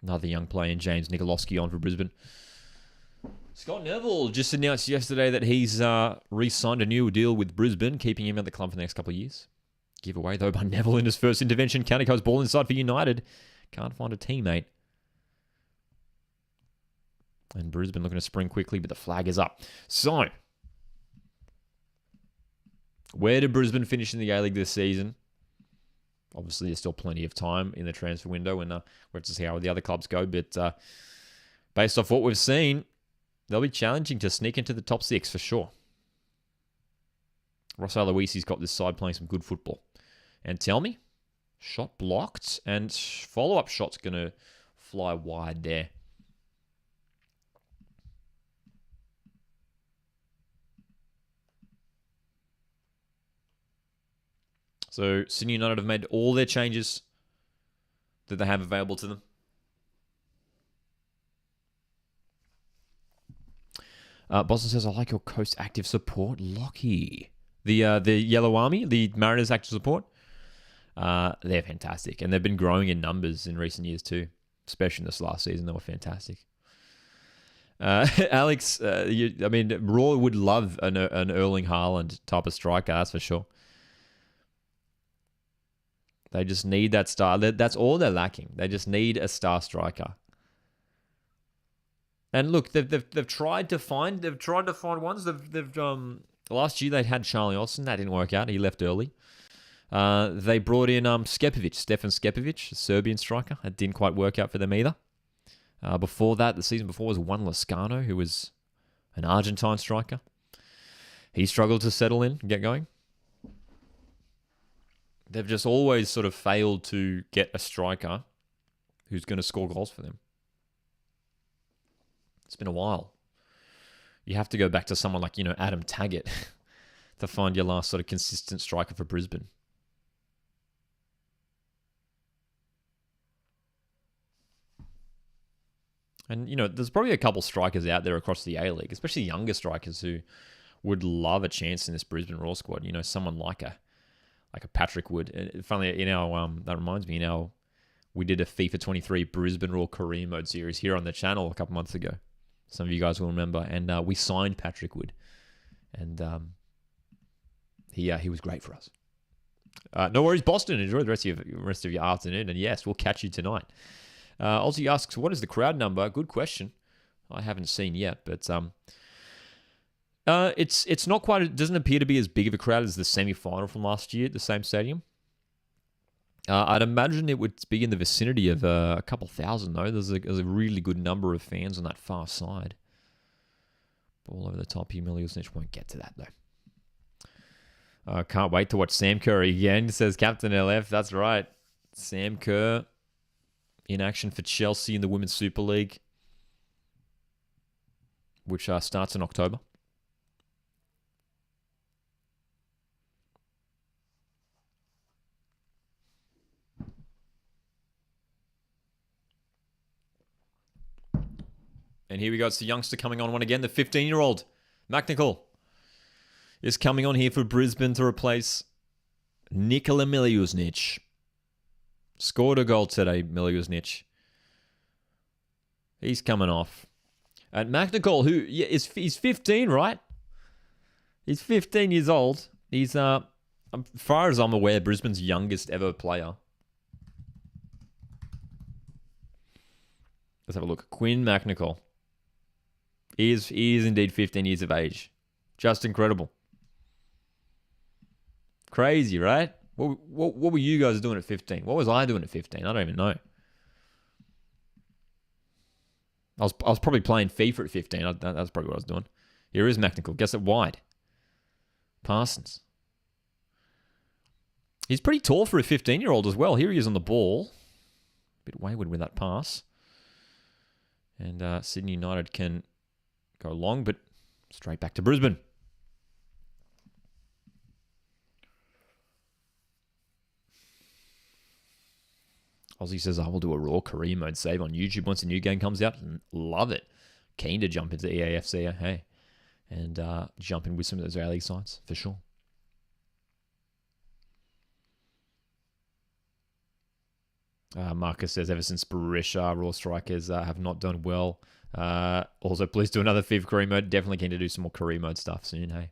Another young player in James Nikolowski on for Brisbane. Scott Neville just announced yesterday that he's re-signed a new deal with Brisbane, keeping him at the club for the next couple of years. Giveaway, though, by Neville in his first intervention. Kaneko's ball inside for United. Can't find a teammate. And Brisbane looking to spring quickly, but the flag is up. So, where did Brisbane finish in the A-League this season? Obviously, there's still plenty of time in the transfer window, and we'll have to see how the other clubs go. But based off what we've seen, they'll be challenging to sneak into the top 6 for sure. Ross Aloisi's got this side playing some good football. And tell me, shot blocked, and follow-up shot's going to fly wide there. So Sydney United have made all their changes that they have available to them. Boston says, I like your Coast active support, Lockie. The Yellow Army, the Mariners active support, they're fantastic. And they've been growing in numbers in recent years too. Especially in this last season, they were fantastic. Alex, Raw would love an Erling Haaland type of striker, that's for sure. They just need that star. That's all they're lacking. They just need a star striker. And look, they've tried to find ones. Last year they had Charlie Austin. That didn't work out. He left early. They brought in Stefan Skepovic, a Serbian striker. That didn't quite work out for them either. Before that, the season before was Juan Lascano, who was an Argentine striker. He struggled to settle in and get going. They've just always sort of failed to get a striker who's going to score goals for them. It's been a while. You have to go back to someone like, Adam Taggart to find your last sort of consistent striker for Brisbane. And, there's probably a couple strikers out there across the A-League, especially younger strikers who would love a chance in this Brisbane Roar squad. Someone like a Patrick Wood. Funnily, that reminds me, we did a FIFA 23 Brisbane Roar career mode series here on the channel a couple months ago. Some of you guys will remember. And we signed Patrick Wood. And he was great for us. No worries, Boston. Enjoy the rest of your afternoon. And yes, we'll catch you tonight. Ozzy asks, what is the crowd number? Good question. I haven't seen yet, but it's not quite. It doesn't appear to be as big of a crowd as the semi-final from last year at the same stadium. I'd imagine it would be in the vicinity of a couple thousand, though. There's a really good number of fans on that far side. Ball over the top here. Miliusnich won't get to that, though. Can't wait to watch Sam Kerr again, says Captain LF. That's right. Sam Kerr in action for Chelsea in the Women's Super League, which starts in October. And here we go. It's the youngster coming on one again. The 15-year-old, McNichol, is coming on here for Brisbane to replace Nikola Miliusnich. Scored a goal today, Miliusnich. He's coming off. And McNichol, he's 15, right? He's 15 years old. He's, as far as I'm aware, Brisbane's youngest ever player. Let's have a look. Quinn McNichol. He is indeed 15 years of age. Just incredible. Crazy, right? What were you guys doing at 15? What was I doing at 15? I don't even know. I was probably playing FIFA at 15. That's probably what I was doing. Here is McNichol. Guess it wide. Parsons. He's pretty tall for a 15-year-old as well. Here he is on the ball. A bit wayward with that pass. And Sydney United can go long, but straight back to Brisbane. Aussie says, I will do a raw career mode save on YouTube once a new game comes out. Love it. Keen to jump into EAFC, hey? And jump in with some of those A-League sides, for sure. Marcus says, ever since Barisha, Raw Strikers have not done well. Also, please do another FIFA career mode. Definitely keen to do some more career mode stuff soon, hey?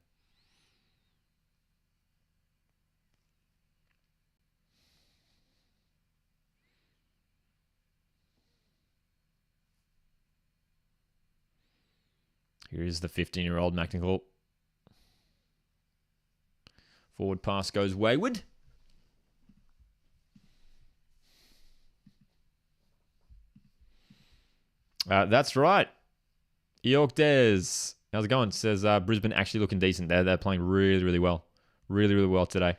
Here is the 15-year-old McNichol. Forward pass goes wayward. That's right. York Des. How's it going? Says Brisbane actually looking decent. They're playing really, really well. Really, really well today.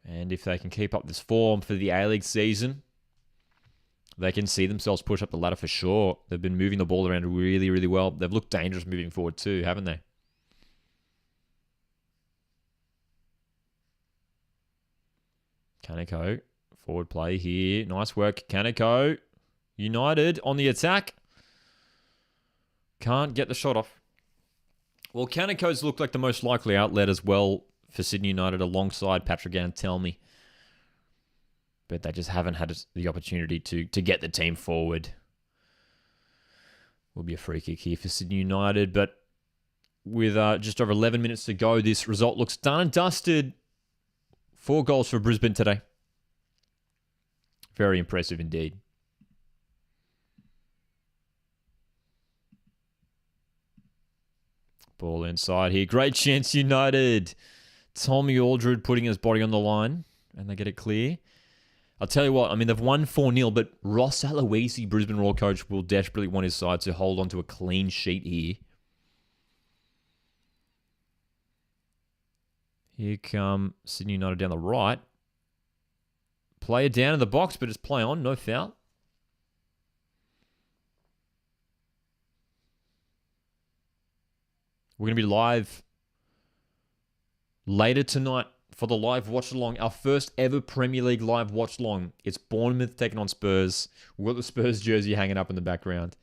And if they can keep up this form for the A-League season, they can see themselves push up the ladder for sure. They've been moving the ball around really, really well. They've looked dangerous moving forward too, haven't they? Kaneko, forward play here. Nice work, Kaneko. United on the attack. Can't get the shot off. Well, Kaneko's looked like the most likely outlet as well for Sydney United alongside Patrick Antelmi. But they just haven't had the opportunity to get the team forward. Will be a free kick here for Sydney United, but with just over 11 minutes to go, this result looks done and dusted. 4 goals for Brisbane today. Very impressive indeed. Ball inside here. Great chance, United. Tommy Aldred putting his body on the line, and they get it clear. I'll tell you what, I mean, they've won 4-0, but Ross Aloisi, Brisbane Roar coach, will desperately want his side to hold on to a clean sheet here. Here come Sydney United down the right. Player down in the box, but it's play on, no foul. We're going to be live later tonight for the live watch-along, our first ever Premier League live watch-along. It's Bournemouth taking on Spurs. We've got the Spurs jersey hanging up in the background.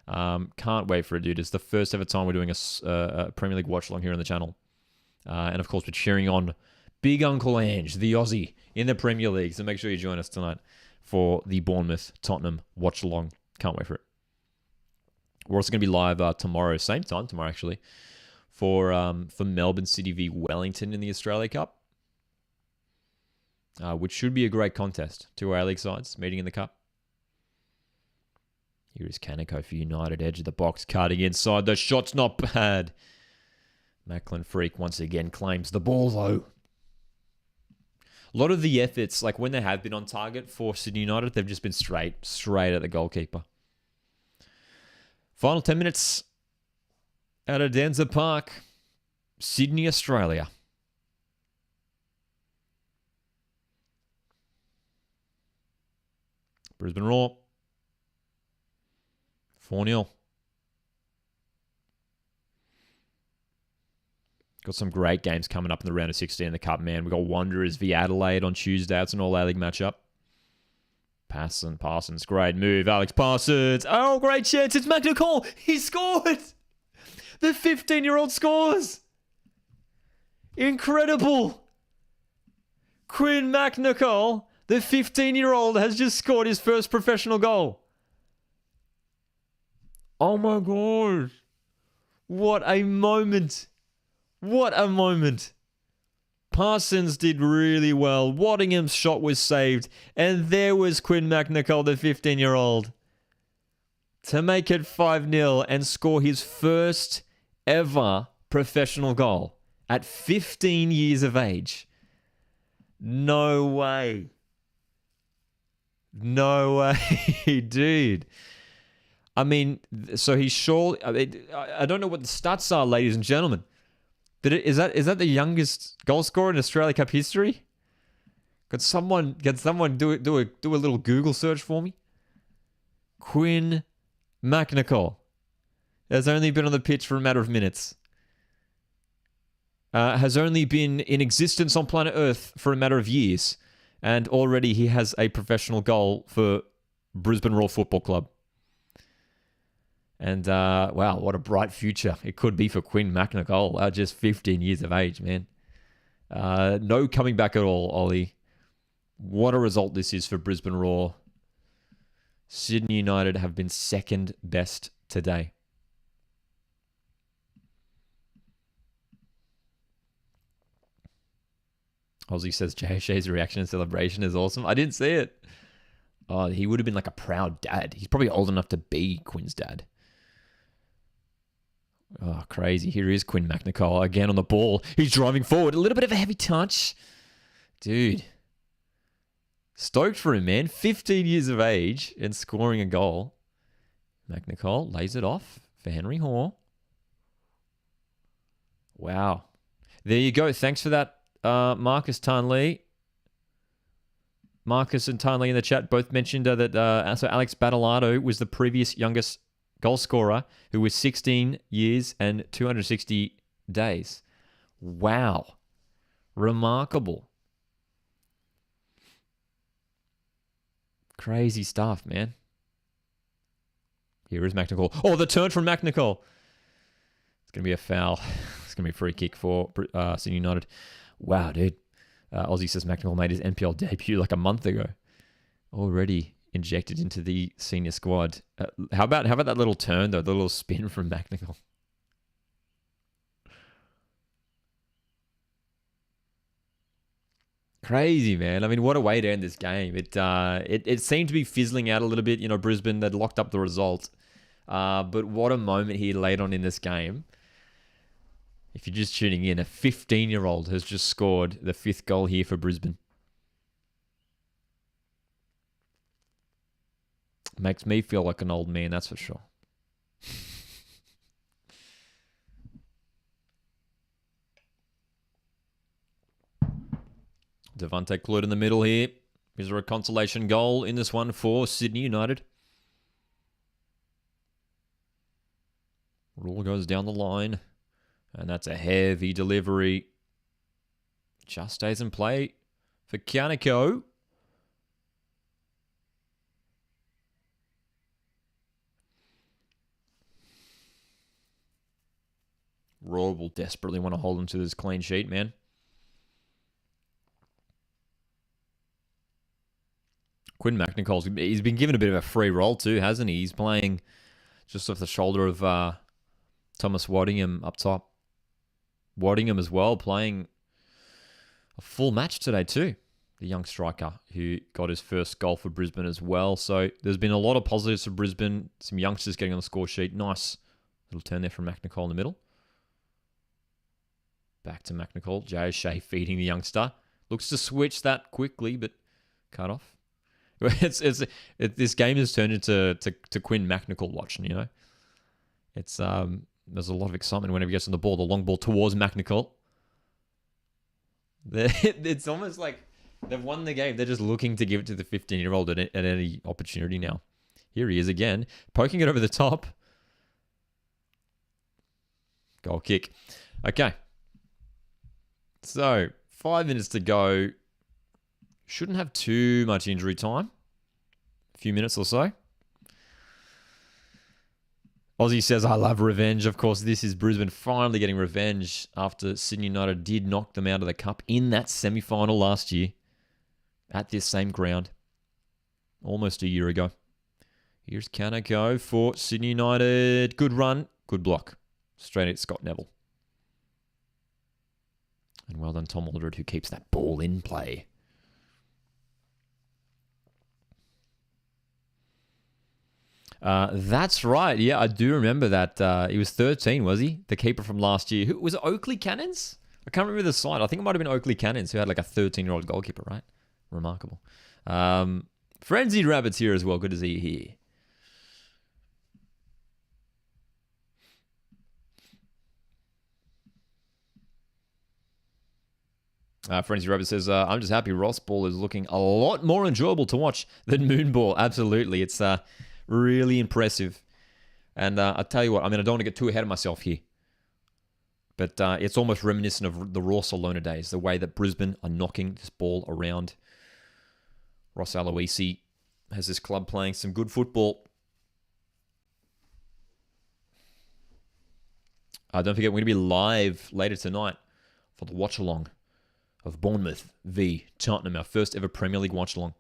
Can't wait for it, dude. It's the first ever time we're doing a Premier League watch-along here on the channel. And of course, we're cheering on Big Uncle Ange, the Aussie, in the Premier League. So make sure you join us tonight for the Bournemouth-Tottenham watch-along. Can't wait for it. We're also going to be live tomorrow, same time tomorrow actually, for Melbourne City v Wellington in the Australia Cup. Which should be a great contest. 2 A-League sides meeting in the Cup. Here is Kaneko for United. Edge of the box, cutting inside. The shot's not bad. Macklin Freak once again claims the ball, though. A lot of the efforts, like when they have been on target for Sydney United, they've just been straight at the goalkeeper. Final 10 minutes out of Denza Park, Sydney, Australia. Brisbane Roar. 4-0. Got some great games coming up in the round of 16 in the Cup, man. We got Wanderers v Adelaide on Tuesday. It's an all A-League matchup. Parsons, great move. Alex Parsons. Oh, great chance. It's McNicol. He scored. The 15-year-old scores. Incredible. Quinn McNicol, the 15-year-old, has just scored his first professional goal. Oh my God. What a moment. What a moment. Parsons did really well. Waddingham's shot was saved. And there was Quinn McNicol, the 15-year-old, to make it 5-0 and score his first ever professional goal at 15 years of age. No way. No way, dude. I mean, so he's sure. I don't know what the stats are, ladies and gentlemen. Is that the youngest goal scorer in Australia Cup history? Can someone do a little Google search for me? Quinn McNicol has only been on the pitch for a matter of minutes. Has only been in existence on planet Earth for a matter of years, and already he has a professional goal for Brisbane Roar Football Club. And, wow, what a bright future it could be for Quinn McNicol at just 15 years of age, man. No coming back at all, Ollie. What a result this is for Brisbane Roar. Sydney United have been second best today. Ozzy says JSH's reaction and celebration is awesome. I didn't see it. Oh, he would have been like a proud dad. He's probably old enough to be Quinn's dad. Oh, crazy. Here is Quinn McNicol again on the ball. He's driving forward. A little bit of a heavy touch. Dude. Stoked for him, man. 15 years of age and scoring a goal. McNicol lays it off for Henry Hoare. Wow. There you go. Thanks for that, Marcus Tarnley. Marcus and Tarnley in the chat both mentioned that so Alex Battalato was the previous youngest goal scorer who was 16 years and 260 days. Wow. Remarkable. Crazy stuff, man. Here is McNicol. Oh, the turn from McNicol. It's going to be a foul. It's going to be a free kick for Sydney United. Wow, dude. Aussie says McNicol made his NPL debut like a month ago. Already injected into the senior squad. How about that little turn, though? The little spin from McNicol. Crazy, man. I mean, what a way to end this game. It seemed to be fizzling out a little bit. You know, Brisbane, they'd locked up the result. But what a moment he laid on in this game. If you're just tuning in, a 15-year-old has just scored the 5th goal here for Brisbane. Makes me feel like an old man, that's for sure. Devontae Cloyd in the middle here. Is there a consolation goal in this one for Sydney United? Rule goes down the line. And that's a heavy delivery. Just stays in play for Kianiko. Raw will desperately want to hold him to this clean sheet, man. Quinn McNicol's, he's been given a bit of a free roll too, hasn't he? He's playing just off the shoulder of Thomas Waddingham up top. Waddingham as well, playing a full match today too. The young striker who got his first goal for Brisbane as well. So there's been a lot of positives for Brisbane. Some youngsters getting on the score sheet. Nice little turn there from McNicol in the middle. Back to McNicol. Jay O'Shea feeding the youngster. Looks to switch that quickly, but cut off. This game has turned into Quinn McNicol watching, you know. It's there's a lot of excitement whenever he gets on the ball. The long ball towards McNicol. It's almost like they've won the game. They're just looking to give it to the 15-year-old at any opportunity now. Here he is again, poking it over the top. Goal kick. Okay. So, 5 minutes to go. Shouldn't have too much injury time. A few minutes or so. Aussie says, I love revenge. Of course, this is Brisbane finally getting revenge after Sydney United did knock them out of the cup in that semi-final last year at this same ground. Almost a year ago. Here's Kanako for Sydney United. Good run. Good block. Straight at Scott Neville. And well done, Tom Alderwood, who keeps that ball in play. That's right. Yeah, I do remember that. He was 13, was he? The keeper from last year. Who was it? Oakley Cannons? I can't remember the side. I think it might have been Oakley Cannons who had like a 13-year-old goalkeeper, right? Remarkable. Frenzied Rabbits here as well. Good to see you here. Frenzy Rabbit says, I'm just happy Ross Ball is looking a lot more enjoyable to watch than Moonball. Absolutely. It's really impressive. And I'll tell you what, I mean, I don't want to get too ahead of myself here. But it's almost reminiscent of the Raw Salona days, the way that Brisbane are knocking this ball around. Ross Aloisi has this club playing some good football. Don't forget, we're going to be live later tonight for the Watchalong of Bournemouth v Tottenham, our first ever Premier League watch-along.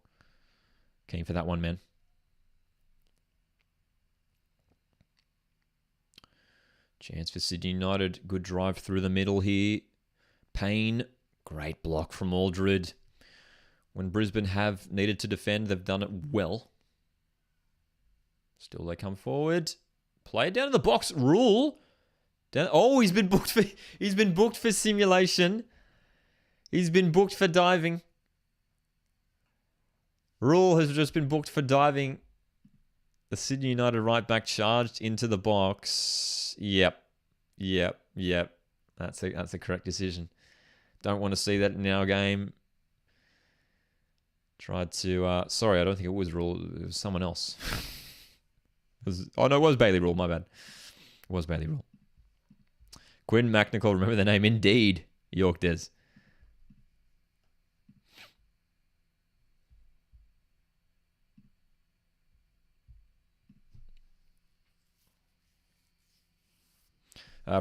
Keen for that one, man. Chance for Sydney United. Good drive through the middle here. Payne, great block from Aldred. When Brisbane have needed to defend, they've done it well. Still they come forward. Play down in the box. Rule. Down. Oh, he's been booked for simulation. He's been booked for diving. Rule has just been booked for diving. The Sydney United right back charged into the box. Yep. That's a correct decision. Don't want to see that in our game. Tried to... sorry, I don't think it was Rule. It was someone else. It was Bailey Rule. My bad. It was Bailey Rule. Quinn McNicol. Remember the name indeed. York Des.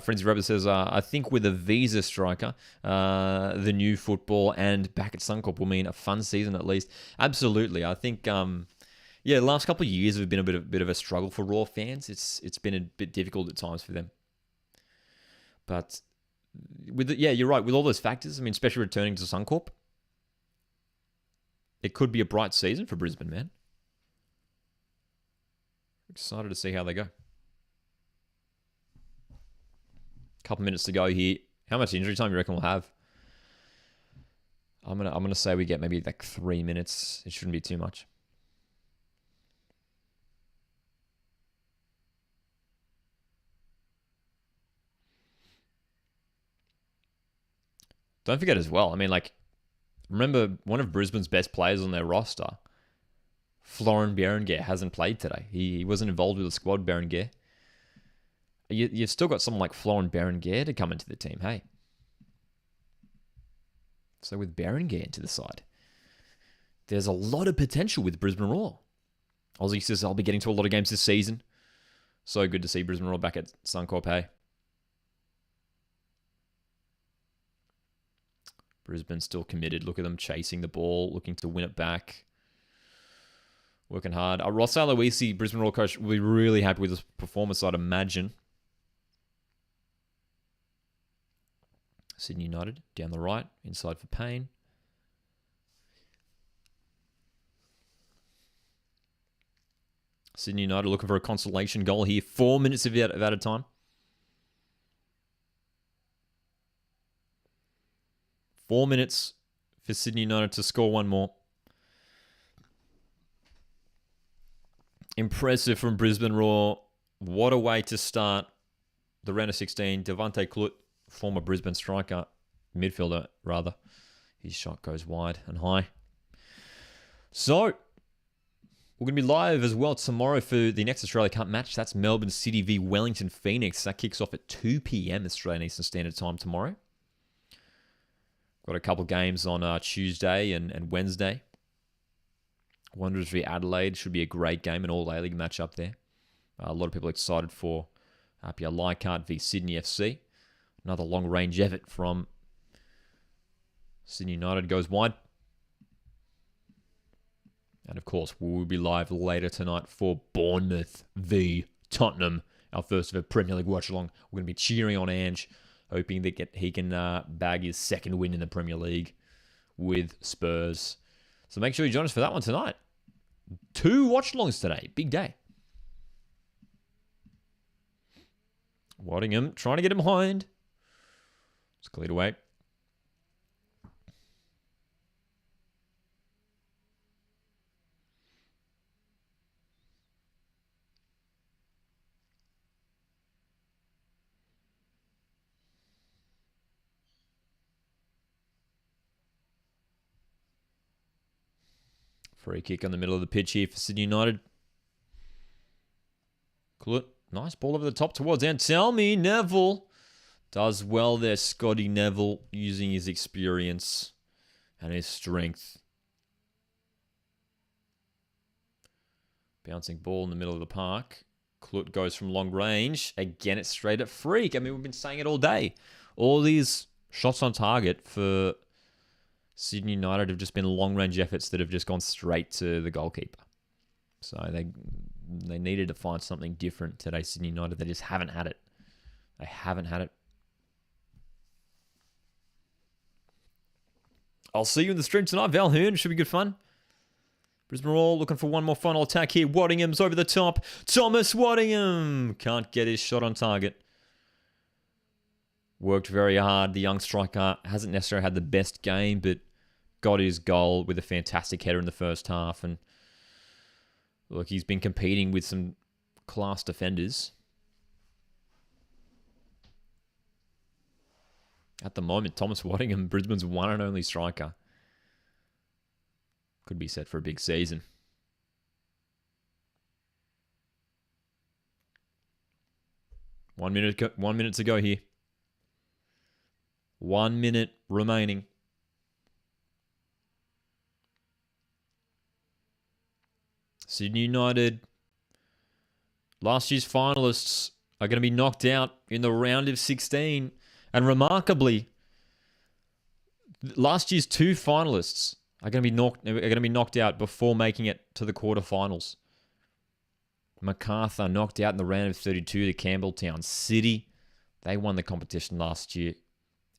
Frenzy Rabbit says, I think with a visa striker, the new football and back at Suncorp will mean a fun season at least. Absolutely. I think, the last couple of years have been a bit of a struggle for Raw fans. It's been a bit difficult at times for them. But, you're right. With all those factors, I mean, especially returning to Suncorp, it could be a bright season for Brisbane, man. Excited to see how they go. Couple minutes to go here. How much injury time you reckon we'll have? I'm gonna say we get maybe like 3 minutes. It shouldn't be too much. Don't forget as well. I mean, like, remember one of Brisbane's best players on their roster, Florent Berenguer, hasn't played today. He wasn't involved with the squad. Berenguer. You've still got someone like Florent Berenguer to come into the team, hey? So with Berenguer into the side, there's a lot of potential with Brisbane Roar. Aussie says, I'll be getting to a lot of games this season. So good to see Brisbane Roar back at Suncorp, hey? Brisbane still committed. Look at them chasing the ball, looking to win it back. Working hard. Ross Aloisi, Brisbane Roar coach, will be really happy with his performance, I'd imagine. Sydney United, down the right, inside for Payne. Sydney United looking for a consolation goal here. 4 minutes of added time. 4 minutes for Sydney United to score one more. Impressive from Brisbane Roar. What a way to start the round of 16. Devante Clut, former Brisbane striker, midfielder rather. His shot goes wide and high. So, we're going to be live as well tomorrow for the next Australia Cup match. That's Melbourne City v Wellington Phoenix. That kicks off at 2 p.m. Australian Eastern Standard Time tomorrow. Got a couple games on Tuesday and Wednesday. Wanderers v Adelaide should be a great game, an all A-League match up there. A lot of people excited for Apia Leichhardt v Sydney FC. Another long-range effort from Sydney United goes wide. And of course, we'll be live later tonight for Bournemouth v Tottenham. Our first ever Premier League watch-along. We're going to be cheering on Ange, hoping that he can bag his second win in the Premier League with Spurs. So make sure you join us for that one tonight. 2 watch-alongs today. Big day. Waddingham trying to get him behind. It's cleared away. Free kick on the middle of the pitch here for Sydney United. Cool. Nice ball over the top towards Anselmi. Neville does well there. Scotty Neville using his experience and his strength. Bouncing ball in the middle of the park. Klut goes from long range. Again, it's straight at Freak. I mean, we've been saying it all day. All these shots on target for Sydney United have just been long-range efforts that have just gone straight to the goalkeeper. So they needed to find something different today, Sydney United. They just haven't had it. They haven't had it. I'll see you in the stream tonight. Val Hearn. Should be good fun. Brisbane Roar looking for one more final attack here. Waddingham's over the top. Thomas Waddingham can't get his shot on target. Worked very hard. The young striker hasn't necessarily had the best game, but got his goal with a fantastic header in the first half. And look, he's been competing with some class defenders. At the moment, Thomas Waddingham, Brisbane's one and only striker. Could be set for a big season. One minute to go here. 1 minute remaining. Sydney United, last year's finalists, are going to be knocked out in the round of 16. And remarkably, last year's 2 finalists are going to be knocked out before making it to the quarterfinals. MacArthur knocked out in the round of 32 to Campbelltown. City, they won the competition last year.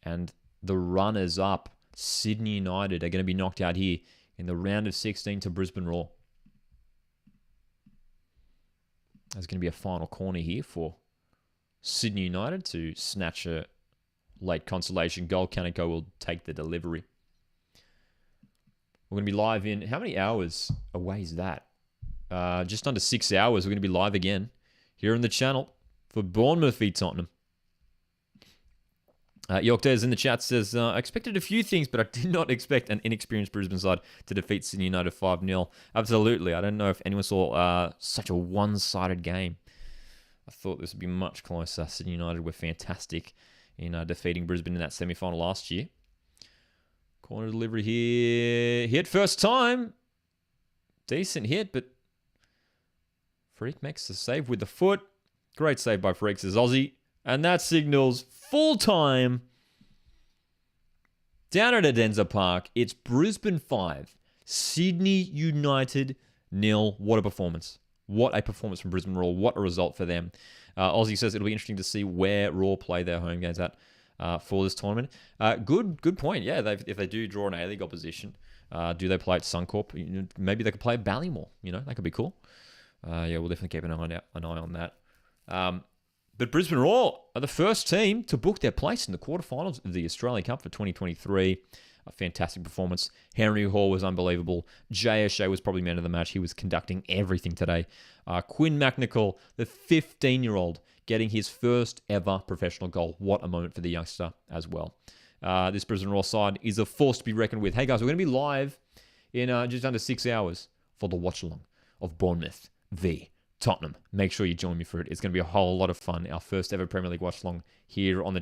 And the runners-up, Sydney United, are going to be knocked out here in the round of 16 to Brisbane Roar. There's going to be a final corner here for Sydney United to snatch a late consolation goal. Kaneko will take the delivery. We're going to be live in... How many hours away is that? Just under 6 hours. We're going to be live again here on the channel for Bournemouth v Tottenham. Yorkdez in the chat says, I expected a few things, but I did not expect an inexperienced Brisbane side to defeat Sydney United 5-0. Absolutely. I don't know if anyone saw such a one-sided game. I thought this would be much closer. Sydney United were fantastic in defeating Brisbane in that semi-final last year. Corner delivery here. Hit first time. Decent hit, but Freak makes the save with the foot. Great save by Freak, says Aussie. And that signals full time down at Adenza Park. It's Brisbane 5, Sydney United 0. What a performance. What a performance from Brisbane Roar. What a result for them. Aussie says it'll be interesting to see where Roar play their home games at for this tournament. Good point. Yeah, if they do draw an A-League opposition, do they play at Suncorp? Maybe they could play at Ballymore. That could be cool. Yeah, we'll definitely keep an eye on that. But Brisbane Roar are the first team to book their place in the quarterfinals of the Australian Cup for 2023. A fantastic performance. Henry Hall was unbelievable. Jay O'Shea was probably man of the match. He was conducting everything today. Quinn McNichol, the 15-year-old, getting his first ever professional goal. What a moment for the youngster as well. This Brisbane Roar side is a force to be reckoned with. Hey guys, we're going to be live in just under 6 hours for the watch-along of Bournemouth v Tottenham. Make sure you join me for it. It's going to be a whole lot of fun. Our first ever Premier League watch-along here on the channel.